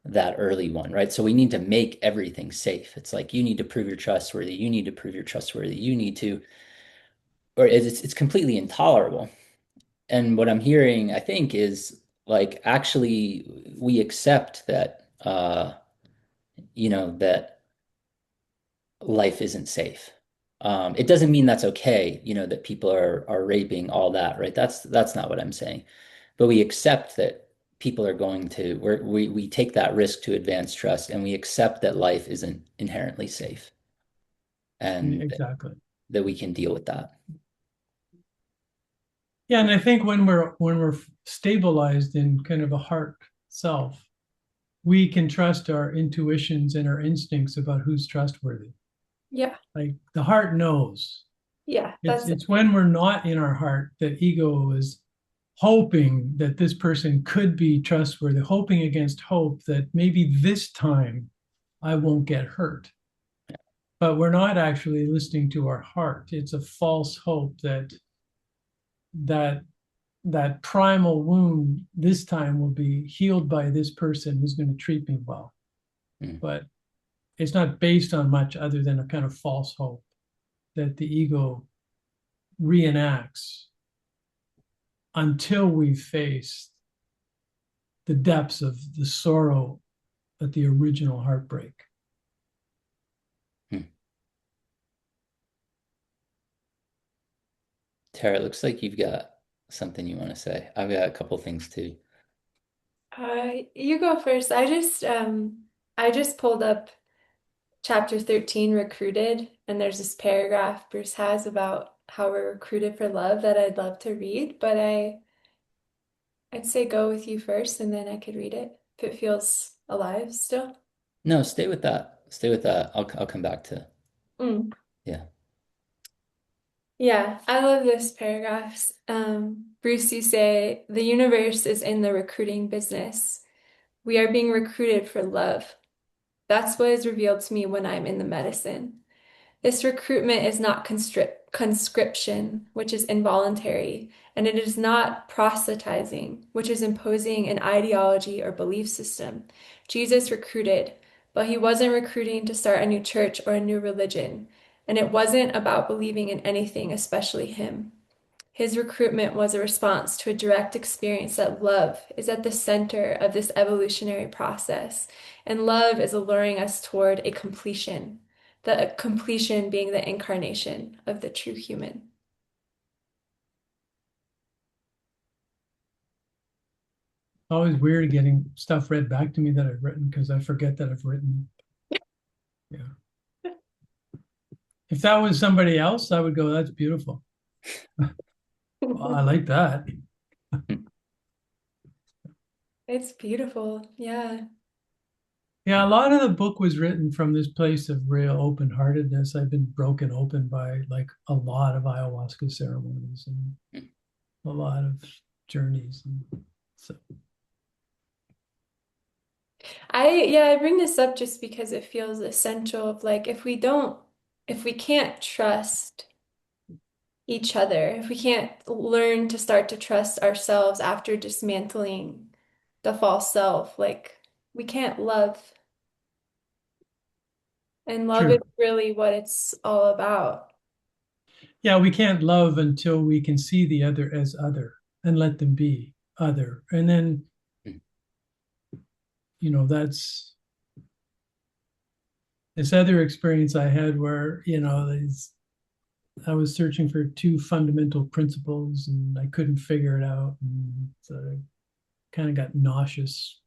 that early one, right? So we need to make everything safe. It's like you need to prove you're trustworthy, you need to prove you're trustworthy, you need to, or it's completely intolerable. And what I'm hearing, I think, is like actually we accept that that life isn't safe. It doesn't mean that's okay, that people are raping, all that, right? That's not what I'm saying. But we accept that people are going to we take that risk to advance trust, and we accept that life isn't inherently safe, and Exactly. that we can deal with that. Yeah, and I think when we're stabilized in kind of a heart self, we can trust our intuitions and our instincts about who's trustworthy. Yeah. Like the heart knows. Yeah. It's That's it's when we're not in our heart that ego is hoping that this person could be trustworthy, hoping against hope that maybe this time I won't get hurt. But we're not actually listening to our heart. It's a false hope that that primal wound this time will be healed by this person who's going to treat me well. Mm. But it's not based on much other than a kind of false hope that the ego reenacts until we face the depths of the sorrow at the original heartbreak. Mm. Tara, it looks like you've got something you want to say. I've got a couple things too. you go first. I just pulled up chapter 13, recruited, and there's this paragraph Bruce has about how we're recruited for love that I'd love to read, but I'd say go with you first and then I could read it if it feels alive still. No, stay with that. Stay with that. I'll come back to, Mm. yeah. Yeah, I love this paragraph. Bruce, you say the universe is in the recruiting business. We are being recruited for love. That's what is revealed to me when I'm in the medicine. This recruitment is not conscription, which is involuntary, and it is not proselytizing, which is imposing an ideology or belief system. Jesus recruited, but he wasn't recruiting to start a new church or a new religion, and it wasn't about believing in anything, especially him. His recruitment was a response to a direct experience that love is at the center of this evolutionary process, and love is alluring us toward a completion, the completion being the incarnation of the true human. Always weird getting stuff read back to me that I've written because I forget that I've written. Yeah. If that was somebody else, I would go, that's beautiful. Well, I like that. It's beautiful. Yeah. Yeah, a lot of the book was written from this place of real open-heartedness. I've been broken open by like a lot of ayahuasca ceremonies and a lot of journeys. And so I bring this up just because it feels essential of like if we can't trust each other, if we can't learn to start to trust ourselves after dismantling the false self, like we can't love. And love is True. really what it's all about. Yeah, we can't love until we can see the other as other and let them be other. And then, Mm, that's this other experience I had where, I was searching for two fundamental principles and I couldn't figure it out. And so I kind of got nauseous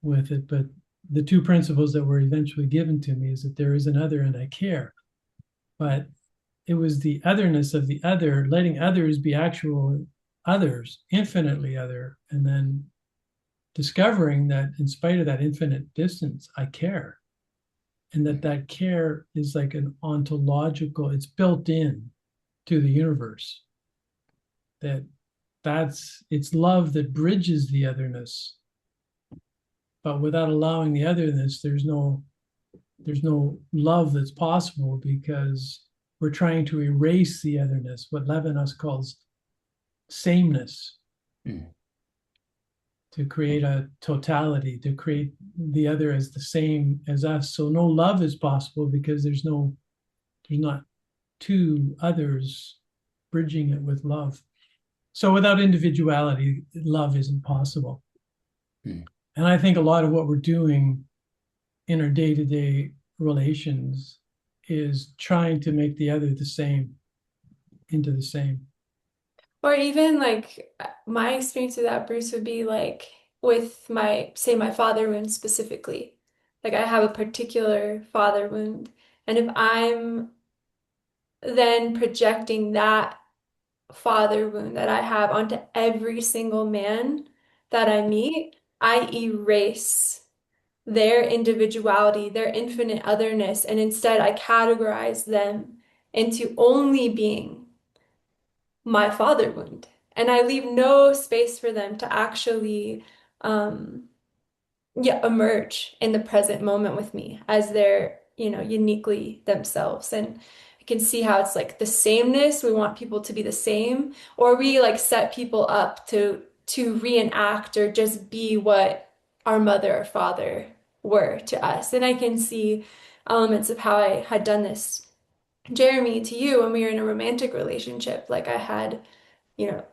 with it. But the two principles that were eventually given to me is that there is an other and I care. But it was the otherness of the other, letting others be actual others, infinitely other, and then discovering that in spite of that infinite distance, I care. And that mm, that care is like an ontological, it's built in to the universe. That it's love that bridges the otherness, but without allowing the otherness, there's no love that's possible because we're trying to erase the otherness, what Levinas calls sameness, mm, to create a totality, to create the other as the same as us. So no love is possible because there's not two others bridging it with love. So without individuality, love isn't possible. mm. And I think a lot of what we're doing in our day-to-day relations is trying to make the other the same into the same. Or even like my experience with that, Bruce, would be like with say my father wound specifically. Like I have a particular father wound. And if I'm then projecting that father wound that I have onto every single man that I meet, I erase their individuality, their infinite otherness, and instead I categorize them into only being my father wound. And I leave no space for them to actually um yeah, emerge in the present moment with me as they're, uniquely themselves. And I can see how it's like the sameness, we want people to be the same, or we like set people up to reenact or just be what our mother or father were to us. And I can see elements of how I had done this, Jeremy, to you when we were in a romantic relationship. Like I had,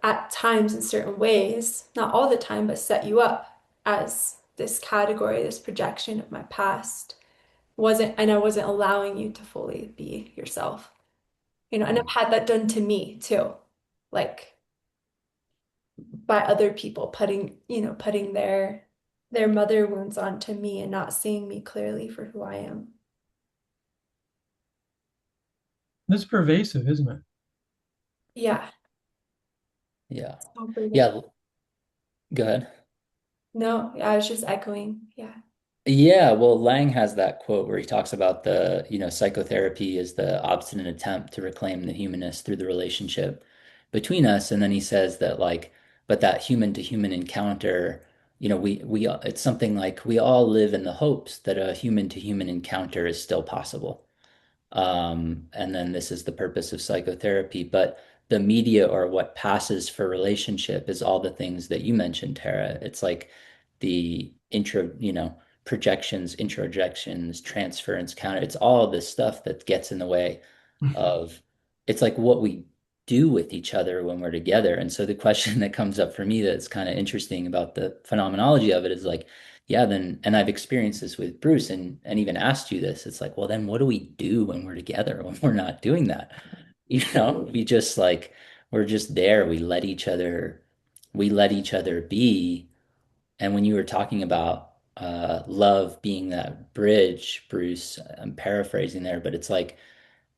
at times in certain ways, not all the time, but set you up as this category, this projection of my past. And I wasn't allowing you to fully be yourself. And I've Mm. had that done to me too. Like by other people putting their mother wounds onto me and not seeing me clearly for who I am. That's pervasive, isn't it? Yeah, Yeah. so pervasive. Yeah. Go ahead. No, I was just echoing. Yeah. Yeah, well, Lang has that quote where he talks about psychotherapy is the obstinate attempt to reclaim the humanness through the relationship between us. And then he says that but that human to human encounter, it's something like we all live in the hopes that a human to human encounter is still possible. And then this is the purpose of psychotherapy. But the media or what passes for relationship is all the things that you mentioned, Tara. It's like the projections, introjections, transference, counter. It's all this stuff that gets in the way of it's like what we do with each other when we're together. And so the question that comes up for me that's kind of interesting about the phenomenology of it is like, yeah, then, and I've experienced this with Bruce and even asked you this. It's like, well, then what do we do when we're together when we're not doing that? We just we're just there. We let each other be. And when you were talking about love being that bridge, Bruce, I'm paraphrasing there, but it's like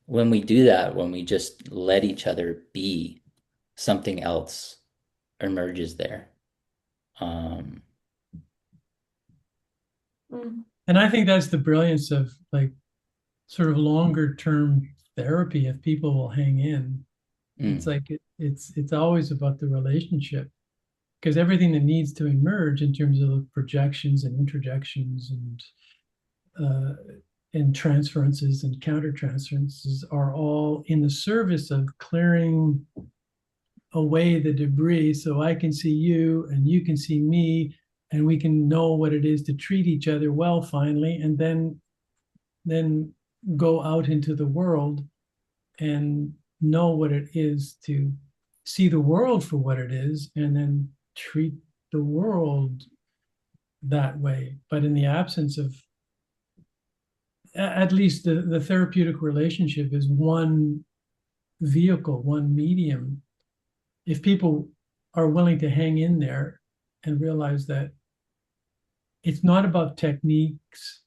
when we do that, when we just let each other be, something else emerges there. Um, Mm. And I think that's the brilliance of like sort of longer term therapy if people will hang in. It's mm, like it's always about the relationship because everything that needs to emerge in terms of projections and introjections and transferences and countertransferences are all in the service of clearing away the debris so I can see you and you can see me and we can know what it is to treat each other well finally and then then go out into the world and know what it is to see the world for what it is and then treat the world that way. But in the absence of, at least the therapeutic relationship is one vehicle, one medium. If people are willing to hang in there and realize that it's not about techniques,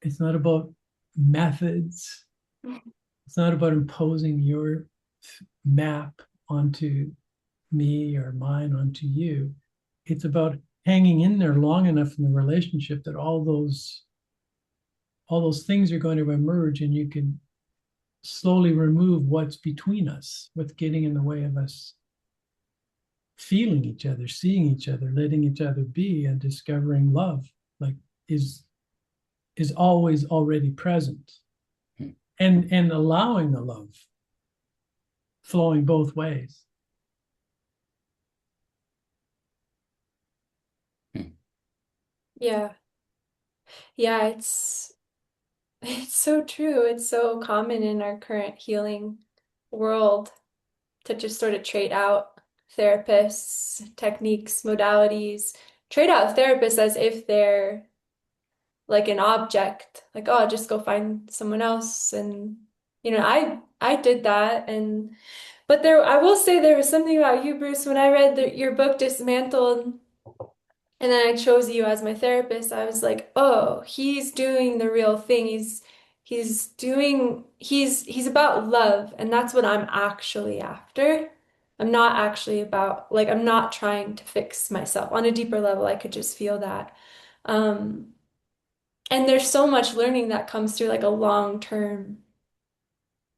it's not about methods, it's not about imposing your map onto me or mine onto you. It's about hanging in there long enough in the relationship that all those things are going to emerge, and you can slowly remove what's between us, what's getting in the way of us feeling each other, seeing each other, letting each other be, and discovering love, like is is always already present, Hmm. and allowing the love flowing both ways. Hmm. Yeah. Yeah, it's so true. It's so common in our current healing world to just sort of trade out therapists, techniques, modalities, trade out therapists as if they're like an object, like, oh, just go find someone else. And I did that. And but there, I will say there was something about you, Bruce, when I read your book Dismantled, and then I chose you as my therapist. I was like, oh, he's doing the real thing. He's about love, and that's what I'm actually after. I'm not actually about, like, I'm not trying to fix myself. On a deeper level, I could just feel that. Um, and there's so much learning that comes through like a long-term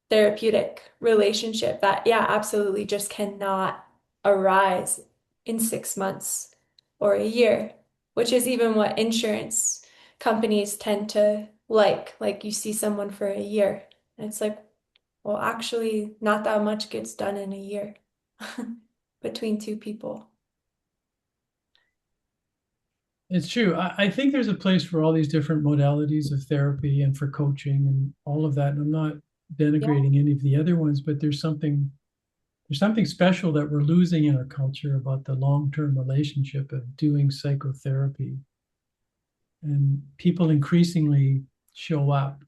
therapeutic relationship that, yeah, absolutely just cannot arise in 6 months or a year, which is even what insurance companies tend to like. Like you see someone for a year, and it's like, well, actually, not that much gets done in a year between two people. It's true. I think there's a place for all these different modalities of therapy and for coaching and all of that. And I'm not Yeah. denigrating any of the other ones, but there's something special that we're losing in our culture about the long-term relationship of doing psychotherapy. And people increasingly show up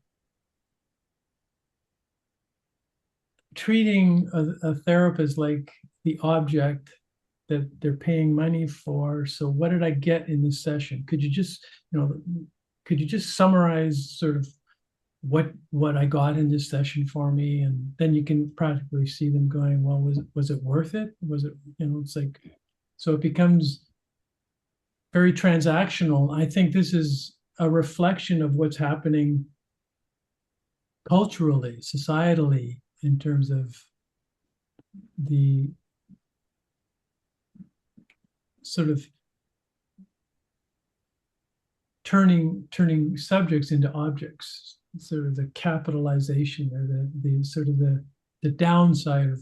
treating a therapist like the object that they're paying money for. So what did I get in this session? Could you just summarize sort of what I got in this session for me? And then you can practically see them going, well, was it worth it? Was it, it's like, so it becomes very transactional. I think this is a reflection of what's happening culturally, societally, in terms of the sort of turning subjects into objects, sort of the capitalization or the sort of the downside of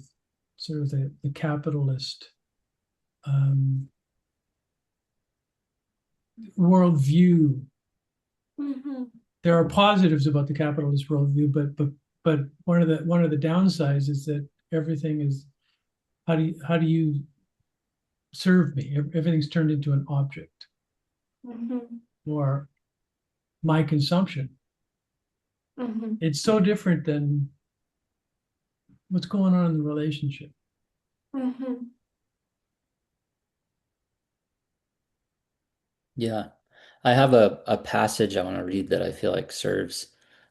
sort of the capitalist um, worldview. Hmm. There are positives about the capitalist worldview, but one of the downsides is that everything is, how do you serve me? Everything's turned into an object Hmm. or my consumption. Hmm. It's so different than what's going on in the relationship. Hmm. Yeah. I have a passage I want to read that I feel like serve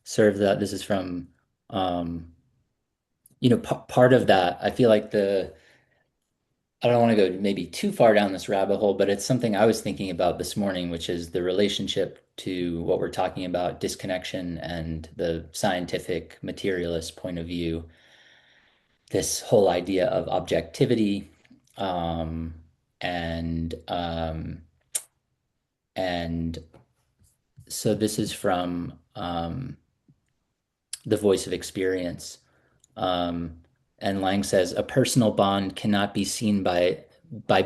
that. This is from p part of that. I feel like I don't want to go maybe too far down this rabbit hole, but it's something I was thinking about this morning, which is the relationship to what we're talking about, disconnection and the scientific materialist point of view. This whole idea of objectivity, um, and and so this is from The Voice of Experience. Um, and Lang says a personal bond cannot be seen by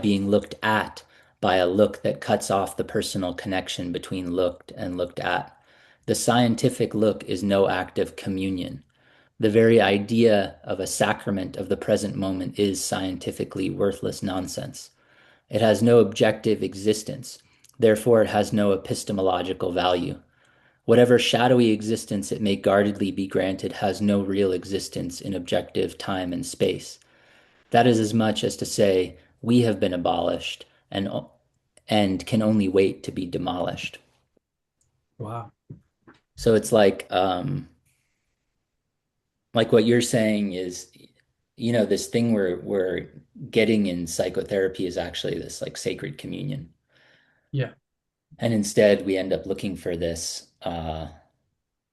being looked at by a look that cuts off the personal connection between looked and looked at. The scientific look is no act of communion. The very idea of a sacrament of the present moment is scientifically worthless nonsense. It has no objective existence, therefore it has no epistemological value. Whatever shadowy existence it may guardedly be granted has no real existence in objective time and space. That is as much as to say, we have been abolished and can only wait to be demolished. Wow. So it's like what you're saying is, this thing we're getting in psychotherapy is actually this like sacred communion. Yeah. And instead we end up looking for this The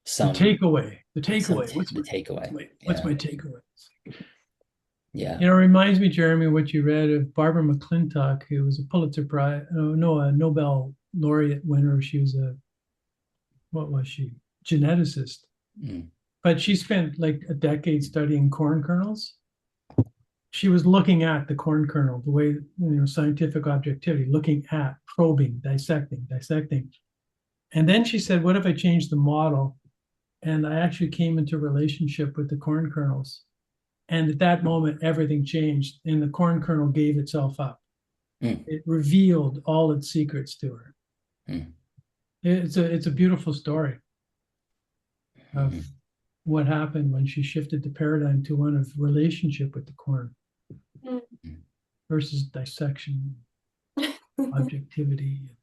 some takeaway. The some takeaway. the takeaway. What's Yeah. my takeaway? Yeah. You know, it reminds me, Jeremy, what you read of Barbara McClintock, who was a Pulitzer Prize, no, a Nobel laureate winner. She was what was she? Geneticist. Mm. But she spent like a decade studying corn kernels. She was looking at the corn kernel, the way, scientific objectivity, looking at, probing, dissecting. And then she said, what if I changed the model? And I actually came into relationship with the corn kernels. And at that moment, everything changed and the corn kernel gave itself up. Mm. It revealed all its secrets to her. Mm. It's a beautiful story of Mm. what happened when she shifted the paradigm to one of relationship with the corn Mm. versus dissection, objectivity,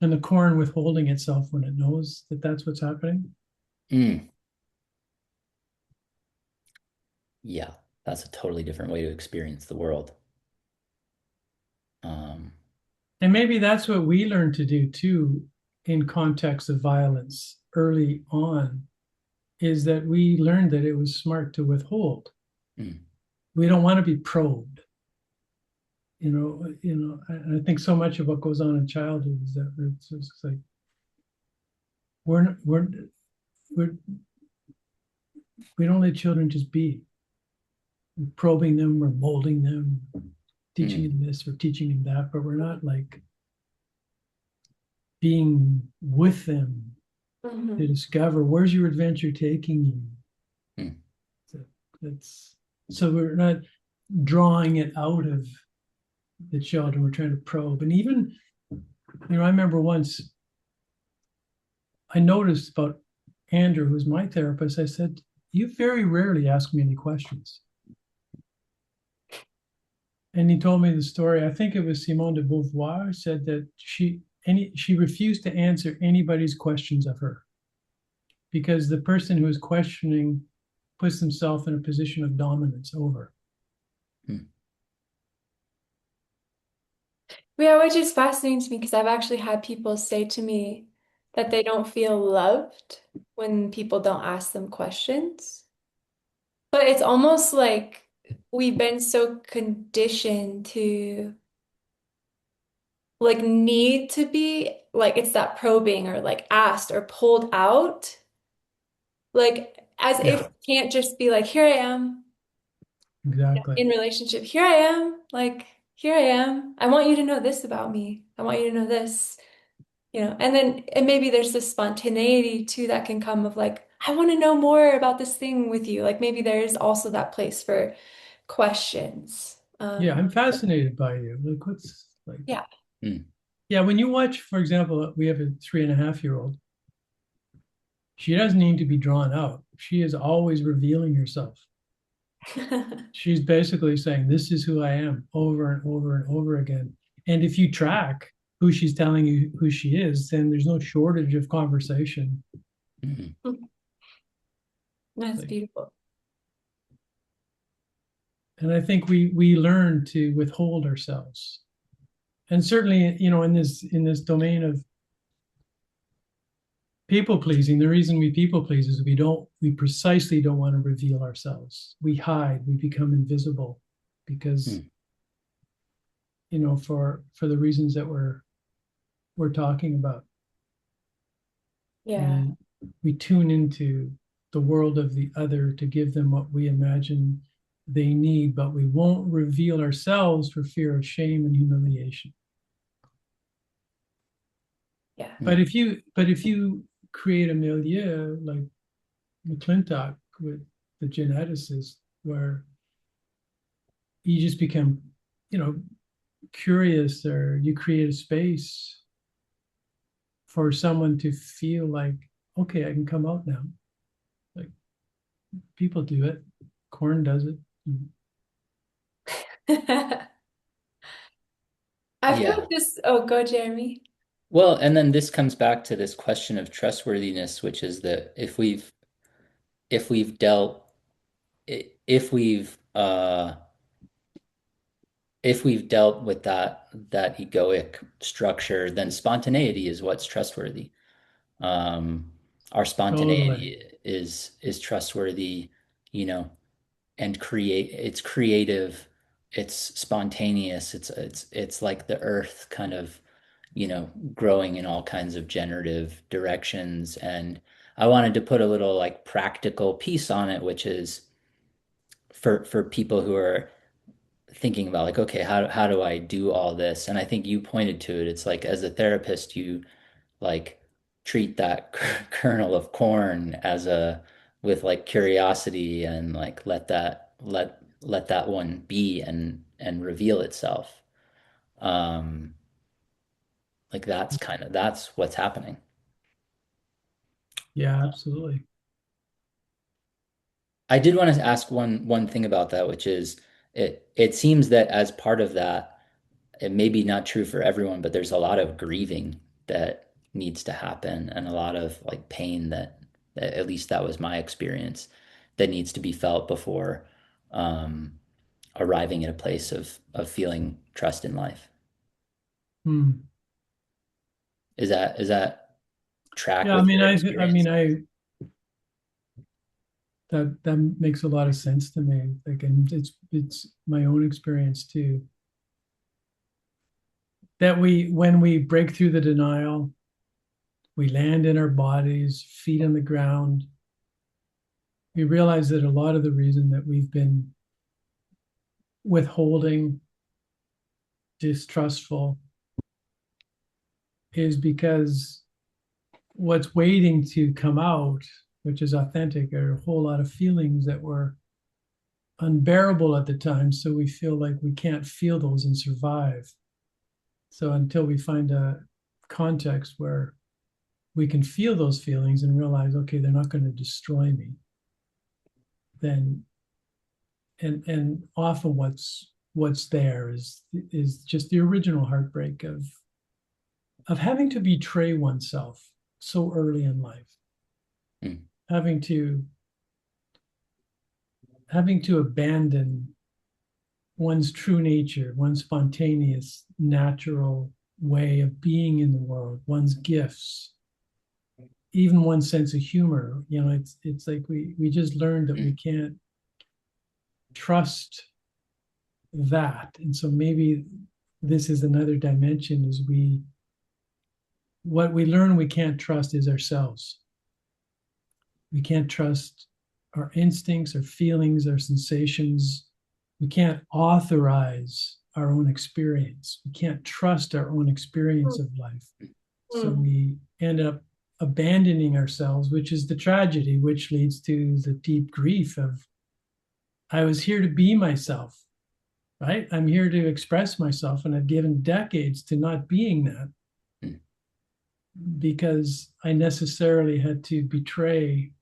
and the corn withholding itself when it knows that that's what's happening. Mm. Yeah, that's a totally different way to experience the world. Um, And maybe that's what we learn to do too in context of violence early on, is that we learned that it was smart to withhold. mm. We don't want to be probed. I think so much of what goes on in childhood is that it's just like we're we're we don't let children just be. We're probing them, we're molding them, teaching Mm. them this, we're teaching them that, but we're not like being with them Mhm. to discover where's your adventure taking you. Mm. So so we're not drawing it out of the children. We're trying to probe. And even, I remember once I noticed about Andrew, who's my therapist, I said, you very rarely ask me any questions. And he told me the story. I think it was Simone de Beauvoir said that she refused to answer anybody's questions of her because the person who is questioning puts themselves in a position of dominance over. Mm. Yeah, which is fascinating to me because I've actually had people say to me that they don't feel loved when people don't ask them questions. But it's almost like we've been so conditioned to like need to be like it's that probing or like asked or pulled out. Like as if Yeah, it can't just be like, here I am exactly. in relationship. Here I am. Like, here I am. I want you to know this about me. I want you to know this. And then and maybe there's this spontaneity too that can come of like, I want to know more about this thing with you. Like maybe there is also that place for questions. Yeah, I'm fascinated by you. Like, what's like, Yeah. Mm. yeah, when you watch, for example, we have a 3.5-year-old. She doesn't need to be drawn out. She is always revealing herself. She's basically saying, this is who I am over and over and over again. And if you track who she's telling you who she is, then there's no shortage of conversation. Mm. That's Like, beautiful. and I think we learn to withhold ourselves. And certainly, in this domain of people pleasing, the reason we people please is we precisely don't want to reveal ourselves. We hide, we become invisible because, Mm. for the reasons that we're talking about. Yeah. And we tune into the world of the other to give them what we imagine they need, but we won't reveal ourselves for fear of shame and humiliation. Yeah. But if you create a milieu like McClintock with the geneticist, where you just become, you know, curious, or you create a space for someone to feel like, okay, I can come out now. Like, people do it. Corn does it. I feel Yeah. like oh, go, Jeremy. Well, and then this comes back to this question of trustworthiness, which is that if we've dealt if we've if we've dealt with that egoic structure, then spontaneity is what's trustworthy. Um, our Totally. spontaneity is trustworthy, you know, and it's creative, it's spontaneous, it's like the earth kind of, you know, growing in all kinds of generative directions. And I wanted to put a little like practical piece on it, which is for people who are thinking about like, okay, how do I do all this? And I think you pointed to it. It's like as a therapist, you like treat that kernel of corn as a with like curiosity and like let that one be and reveal itself. Um, like that's what's happening. Yeah, absolutely. I did want to ask one thing about that, which is it seems that as part of that, it may be not true for everyone, but there's a lot of grieving that needs to happen and a lot of like pain that at least that was my experience that needs to be felt before um, arriving at a place of feeling trust in life. Hmm. Is that track Yeah, I with mean, your I experience? mean, I that makes a lot of sense to me. Like, and it's my own experience too. That when we break through the denial, we land in our bodies, feet on the ground. We realize that a lot of the reason that we've been withholding, distrustful, is because what's waiting to come out, which is authentic, are a whole lot of feelings that were unbearable at the time. So we feel like we can't feel those and survive. So until we find a context where we can feel those feelings and realize, okay, they're not going to destroy me, then and often what's there is just the original heartbreak of having to betray oneself so early in life, Mm, having to having to abandon one's true nature, one's spontaneous, natural way of being in the world, one's gifts, even one's sense of humor. You know, it's like we just learned that we mm, can't trust that. And so maybe this is another dimension, is what we learn we can't trust is ourselves. We can't trust our instincts, our feelings, our sensations. We can't authorize our own experience. We can't trust our own experience of life. So Mm. we end up abandoning ourselves, which is the tragedy, which leads to the deep grief of, I was here to be myself, right? I'm here to express myself, and I've given decades to not being that mm, because I necessarily had to betray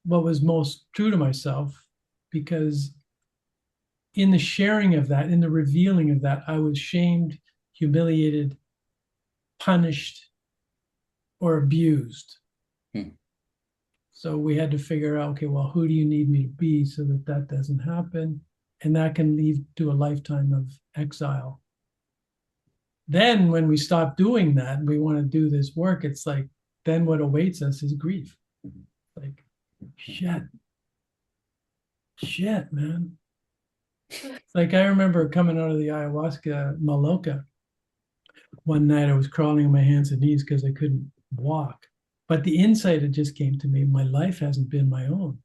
what was most true to myself, because in the sharing of that, in the revealing of that, I was shamed, humiliated, punished, or abused. mm. So we had to figure out, okay, well, who do you need me to be so that that doesn't happen? And that can lead to a lifetime of exile. Then when we stop doing that and we want to do this work, it's like, then what awaits us is grief. Like, shit, shit, man. Like, I remember coming out of the ayahuasca maloka one night. I was crawling on my hands and knees because I couldn't walk. But the insight had just came to me. My life hasn't been my own.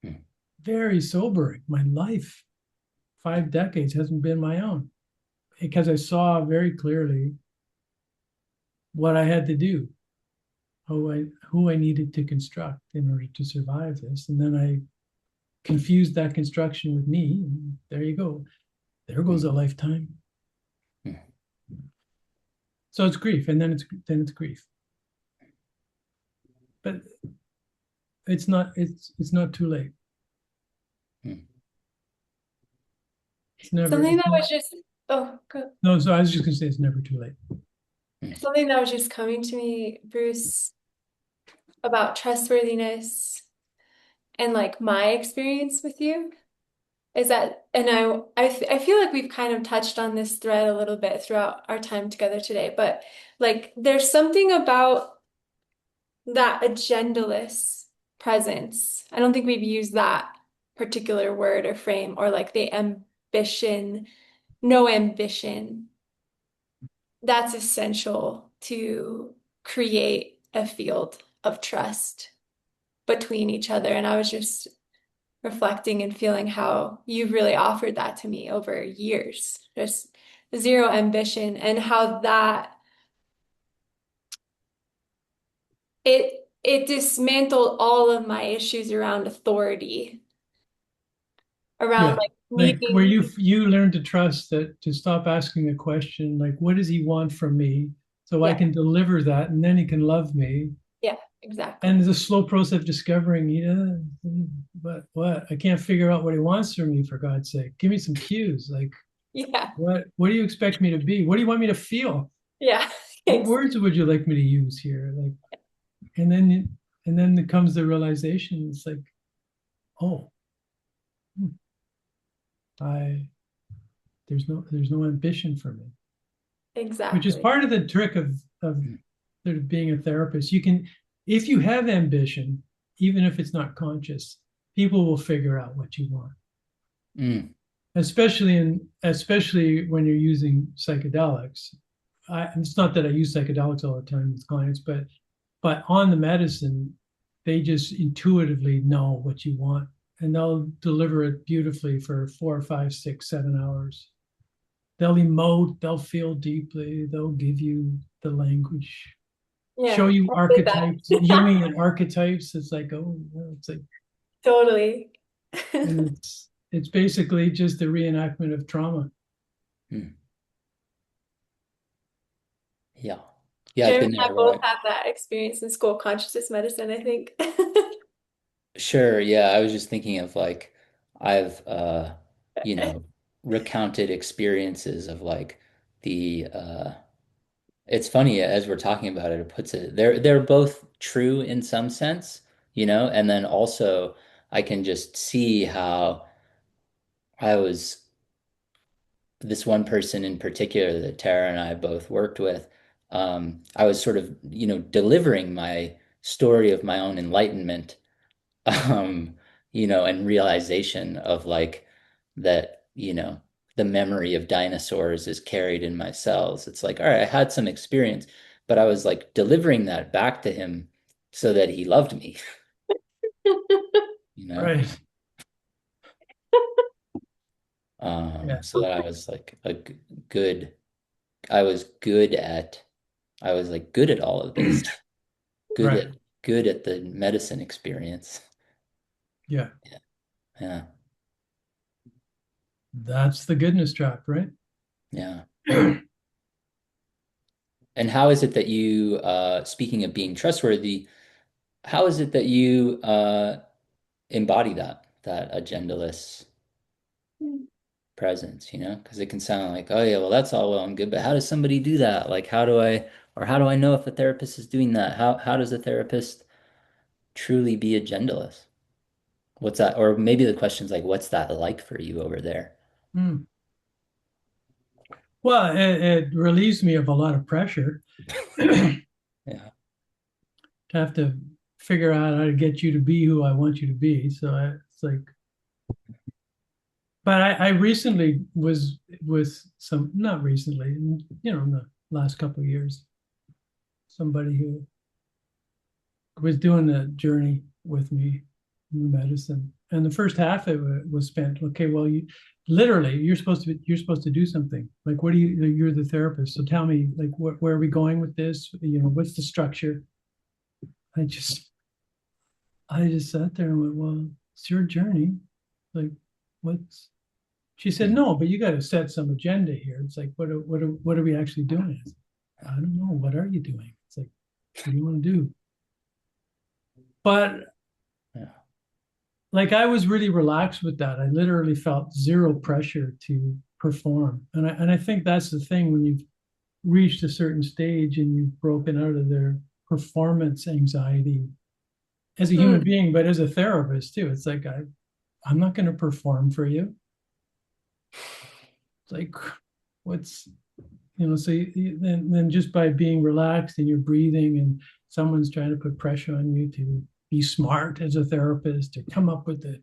Mm. Very sobering. My life, 5 decades, hasn't been my own, because I saw very clearly what I had to do, who I needed to construct in order to survive this. And then I confused that construction with me. And there you go. There goes a lifetime. So it's grief, and then it's grief. But it's not too late. It's never. Something It's that not, was just, oh, good. no, so I was just gonna say it's never too late. Something that was just coming to me, Bruce, about trustworthiness and like my experience with you is that, and I feel like we've kind of touched on this thread a little bit throughout our time together today, but like there's something about that agendaless presence. I don't think we've used that particular word or frame, or like the ambition, no ambition. That's essential to create a field of trust between each other. And I was just reflecting and feeling how you've really offered that to me over years, just zero ambition, and how that it dismantled all of my issues around authority, around Yeah, like like where needing, you learn to trust that, to stop asking the question like, what does he want from me, so I yeah, can deliver that, and then he can love me. yeah, And exactly. there's a slow process of discovering, yeah, but what? I can't figure out what he wants from me, for God's sake. Give me some cues. Like, Yeah, what do you expect me to be? What do you want me to feel? yeah. What words would you like me to use here? Like, and then there comes the realization. It's like, oh, hmm, I there's no ambition for me, which is Exactly. part of the trick of sort of being a therapist. You can, if you have ambition, even if it's not conscious, people will figure out what you want. Mm. Especially when you're using psychedelics. It's not that I use psychedelics all the time with clients, but on the medicine, they just intuitively know what you want, and they'll deliver it beautifully for 4, 5, 6, 7 hours. They'll emote, they'll feel deeply, they'll give you the language, show Yeah, you I did archetypes, that. Jungian archetypes. It's like, oh, well, it's like, Totally. and it's basically just a reenactment of trauma. Mm. Yeah. Yeah, I've Jeremy been and I there both where had that experience in school, consciousness medicine, I think. sure, yeah, I was just thinking of like I've you know, recounted experiences of like the it's funny as we're talking about it, it puts it they're both true in some sense, and then also I can just see how I was this one person in particular that Tara and I both worked with. I was sort of, delivering my story of my own enlightenment, um, and realization of like that, the memory of dinosaurs is carried in my cells. It's like, all right, I had some experience, but I was like delivering that back to him so that he loved me, you know? Right. Yeah. So that I was like good, I was good at, I was like good at all of this, good Right. at, good at the medicine experience. Yeah. Yeah. Yeah. That's the goodness trap, right? Yeah. And how is it that you, speaking of being trustworthy, how is it that you embody that agendaless presence, Because it can sound like, oh yeah, well that's all well and good, but how does somebody do that? Like how do I know if a therapist is doing that? How does a therapist truly be agendaless? What's that? Or maybe the question's like, what's that like for you over there? Mm. Well, it relieves me of a lot of pressure to Yeah. have to figure out how to get you to be who I want you to be. So it's like, but I recently was with some, not recently, in the last couple of years, somebody who was doing the journey with me in the medicine. And the first half of it was spent, okay, well, literally, you're supposed to do something. Like, what do you're the therapist. So tell me, like, where are we going with this? What's the structure? I just, I just sat there and went, well, it's your journey. Like, what's, she said, Hmm. no, but you got to set some agenda here. It's like, what are we actually doing? I don't know. What are you doing? It's like, what do you want to do? But Yeah. like, I was really relaxed with that. I literally felt zero pressure to perform. And I think that's the thing when you've reached a certain stage and you've broken out of their performance anxiety as a human Mm. being, but as a therapist too. It's like, I'm not going to perform for you. It's like, what's, so then just by being relaxed and you're breathing and someone's trying to put pressure on you to be smart as a therapist to come up with the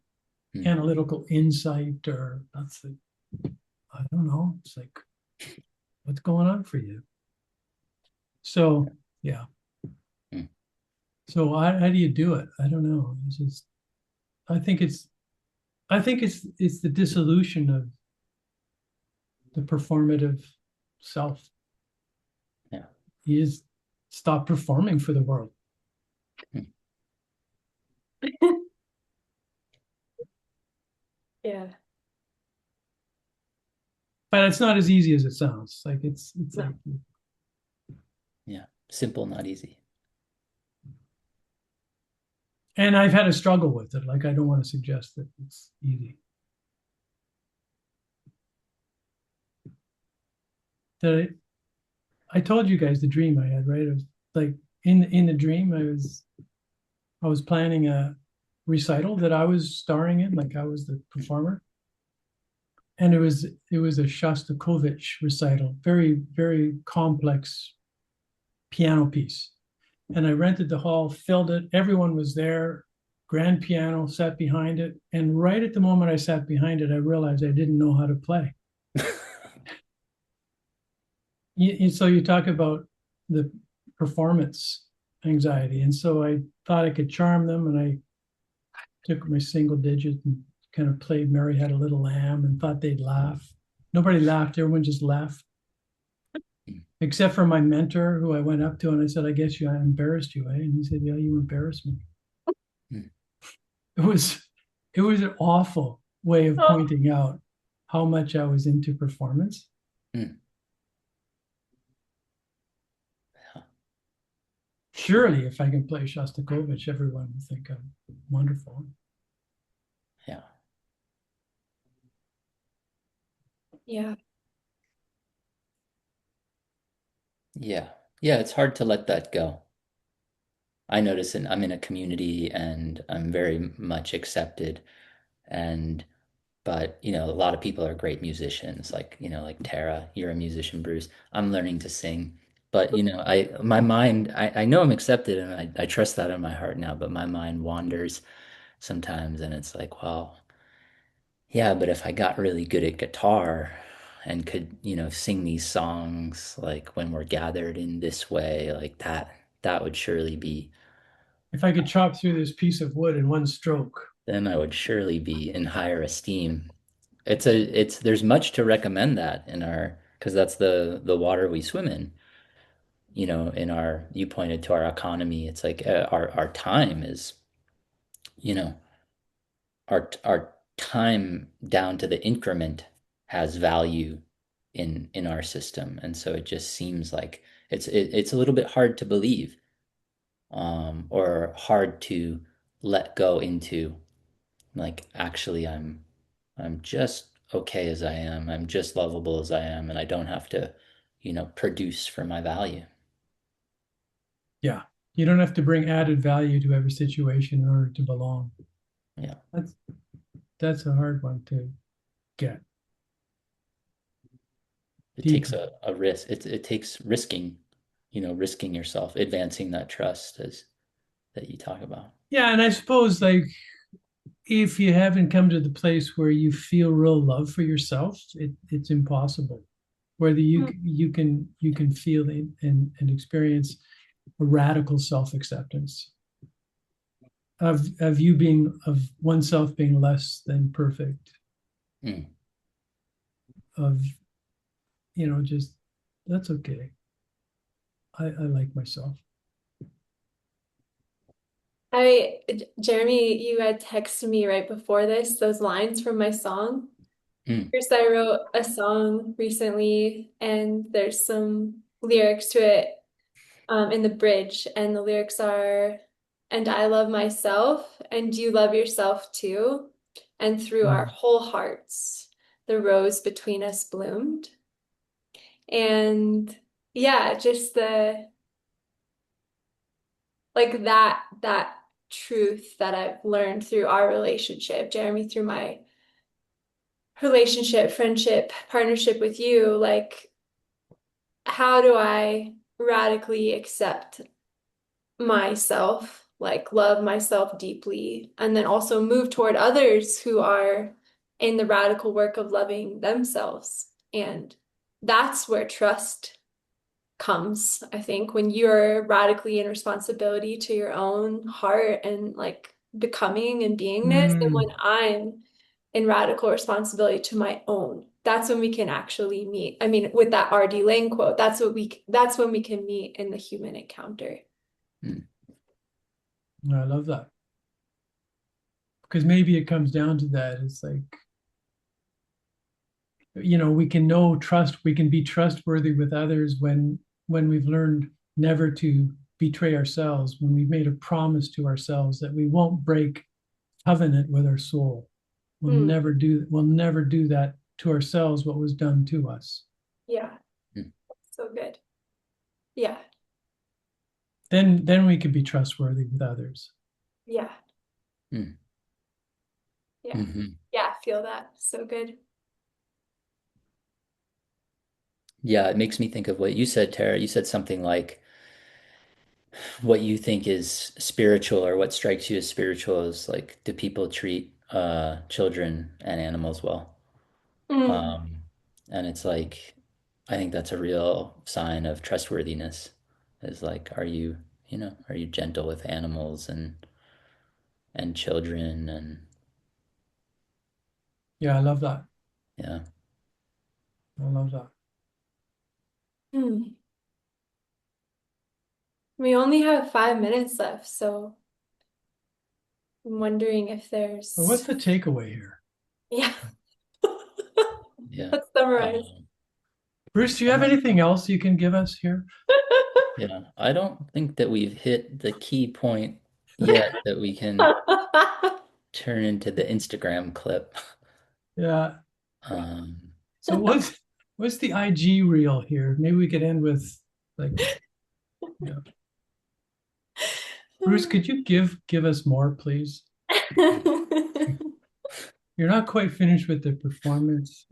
Hmm. analytical insight, or that's the, I don't know. It's like, what's going on for you? So yeah. Hmm. So how do you do it? I don't know. It's just, I think it's it's the dissolution of the performative self. Yeah. You just stop performing for the world. Hmm. Yeah. But it's not as easy as it sounds. Like, it's No. like, Yeah. Simple, not easy. and I've had a struggle with it. Like, I don't want to suggest that it's easy. That I told you guys the dream I had, right? It was like, in the dream I was planning a recital that I was starring in, like I was the performer. And it was a Shostakovich recital, very, very complex piano piece. And I rented the hall, filled it, everyone was there, grand piano, sat behind it. And right at the moment I sat behind it, I realized I didn't know how to play. So you talk about the performance anxiety. And so I thought I could charm them, and I took my single digit and kind of played Mary Had a Little Lamb and thought they'd laugh. Nobody laughed. Everyone just laughed, except for my mentor, who I went up to and I said, I guess I embarrassed you, eh? And he said, yeah, you embarrassed me. Hmm. It was it was an awful way of Oh. pointing out how much I was into performance. Hmm. Surely if I can play Shostakovich, everyone will think I'm wonderful. Yeah. Yeah. Yeah. Yeah. It's hard to let that go. I notice I'm in a community and I'm very much accepted. And, but, a lot of people are great musicians, like, like Tara, you're a musician, Bruce. I'm learning to sing. But, my mind, I know I'm accepted and I trust that in my heart now, but my mind wanders sometimes and it's like, well, yeah, but if I got really good at guitar and could, sing these songs like when we're gathered in this way, like that would surely be, If I could chop through this piece of wood in one stroke. then I would surely be in higher esteem. There's much to recommend that in our, because that's the water we swim in, you pointed to our economy. It's like our time is, you know, our time down to the increment has value in our system. And so it just seems like it's a little bit hard to believe, or hard to let go into, like, actually I'm just okay as I am. I'm just lovable as I am, and I don't have to, produce for my value. Yeah. You don't have to bring added value to every situation in order to belong. Yeah. That's that's a hard one to get It takes deeply. a risk. It takes risking, risking yourself, advancing that trust as that you talk about. Yeah, and I suppose, like, if you haven't come to the place where you feel real love for yourself, it's impossible. Whether Mm. you can feel it and experience a radical self-acceptance of oneself being less than perfect. Mm. of, just that's okay. I like myself. Jeremy, you had texted me right before this, those lines from my song. Mm, First, I wrote a song recently, and there's some lyrics to it in the bridge, and the lyrics are, "And I love myself, and you love yourself too, and through our Mm. whole hearts, the rose between us bloomed." And yeah, just the like that truth that I've learned through our relationship, Jeremy, through my relationship, friendship, partnership with you, like how do I radically accept myself, like love myself deeply, and then also move toward others who are in the radical work of loving themselves. And that's where trust comes, I think, when you're radically in responsibility to your own heart and like becoming and beingness, and when Mm. I'm in radical responsibility to my own. That's when we can actually meet. I mean, with that R.D. Laing quote, that's when we can meet in the human encounter. mm, I love that, because maybe it comes down to that. It's like, we can we can be trustworthy with others when we've learned never to betray ourselves, when we've made a promise to ourselves that we won't break covenant with our soul. Hmm. We'll never do that to ourselves what was done to us. Yeah, mm, so good. Yeah, Then we could be trustworthy with others. yeah, mm, yeah, mhm. yeah. Feel that. So good. Yeah, it makes me think of what you said, Tara. You said something like what you think is spiritual or what strikes you as spiritual is like, do people treat children and animals well? Mm, Um, and it's like, I think that's a real sign of trustworthiness. Is like, are you gentle with animals and children and Yeah, I love that. yeah. I love that. mm. We only have 5 minutes left, so I'm wondering if But what's there's, the takeaway here? yeah. Yeah. Let's summarize. Um, Bruce, do you I have don't, anything else you can give us here? yeah, I don't think that we've hit the key point yet that we can turn into the Instagram clip. Yeah. Um, So what's the IG reel here? Maybe we could end with like, yeah. Bruce, could you give us more, please? You're not quite finished with the performance.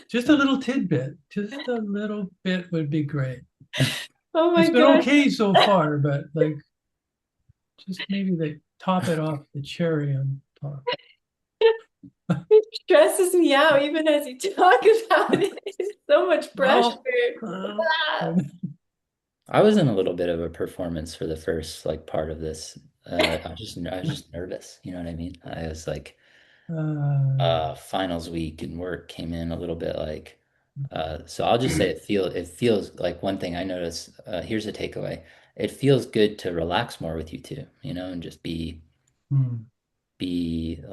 Just a little tidbit, just a little bit would be great. Oh my It's been God. okay so far, but like just maybe they top it off the cherry on top. It stresses me out even as you talk about it. It's so much pressure. Well, Ah. I was in a little bit of a performance for the first like part of this. I was just nervous. You know what I mean? I was like, uh, finals week and work came in a little bit like, so I'll just say it feels like one thing I notice. Here's a takeaway. It feels good to relax more with you two, and just hmm, be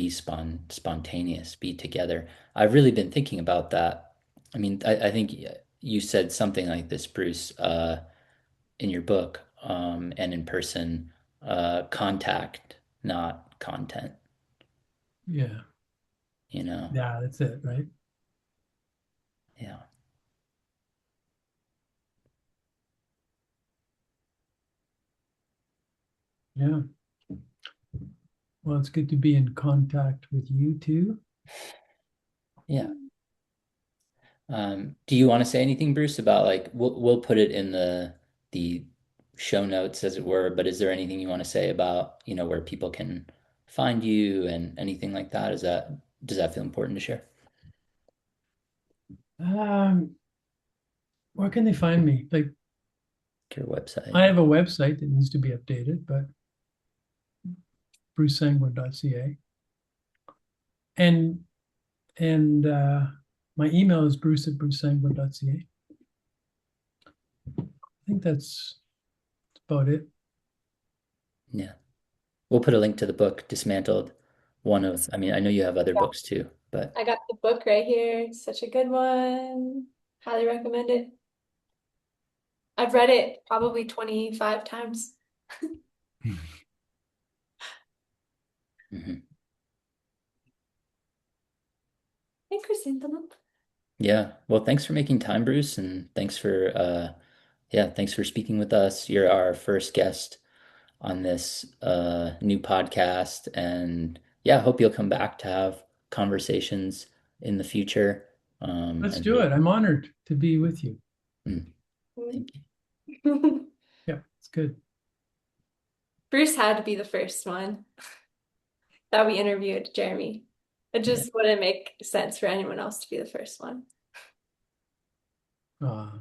spontaneous, be together. I've really been thinking about that. I mean, I think you said something like this, Bruce, in your book, and in person, contact, not content, yeah, you know? yeah, that's it, right? Yeah. Yeah. Well, it's good to be in contact with you too. Yeah. Do you want to say anything, Bruce, about like we'll put it in the show notes as it were, but is there anything you want to say about, where people can find you and anything like that? Does that feel important to share? Um, where can they find me? Like, Your I website. have a website that needs to be updated, but brucesanguin.ca. And and My email is bruce@brucesanguin.ca. I think that's about it. Yeah. We'll put a link to the book, Dismantled. I mean, I know you have other Yeah, books too, but I got the book right here. It's such a good one. Highly recommend it. I've read it probably 25 times. mhm. Hey, Chrysanthemum. Yeah. Well, thanks for making time, Bruce, and thanks for speaking with us. You're our first guest on this new podcast, and yeah, I hope you'll come back to have conversations in the future. Let's And do we it. I'm honored to be with you. mm, thank you. Yeah, it's good. Bruce had to be the first one that we interviewed, Jeremy. It Yeah. just wouldn't make sense for anyone else to be the first one. Uh,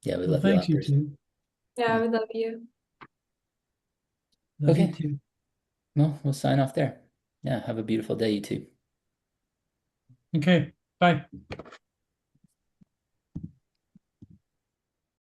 Yeah, we well, love you a thanks, lot, you Bruce. two. Yeah, I Mm. would love you. Love you Okay. too. Well, we'll sign off there. Yeah, have a beautiful day, you too. Okay, bye.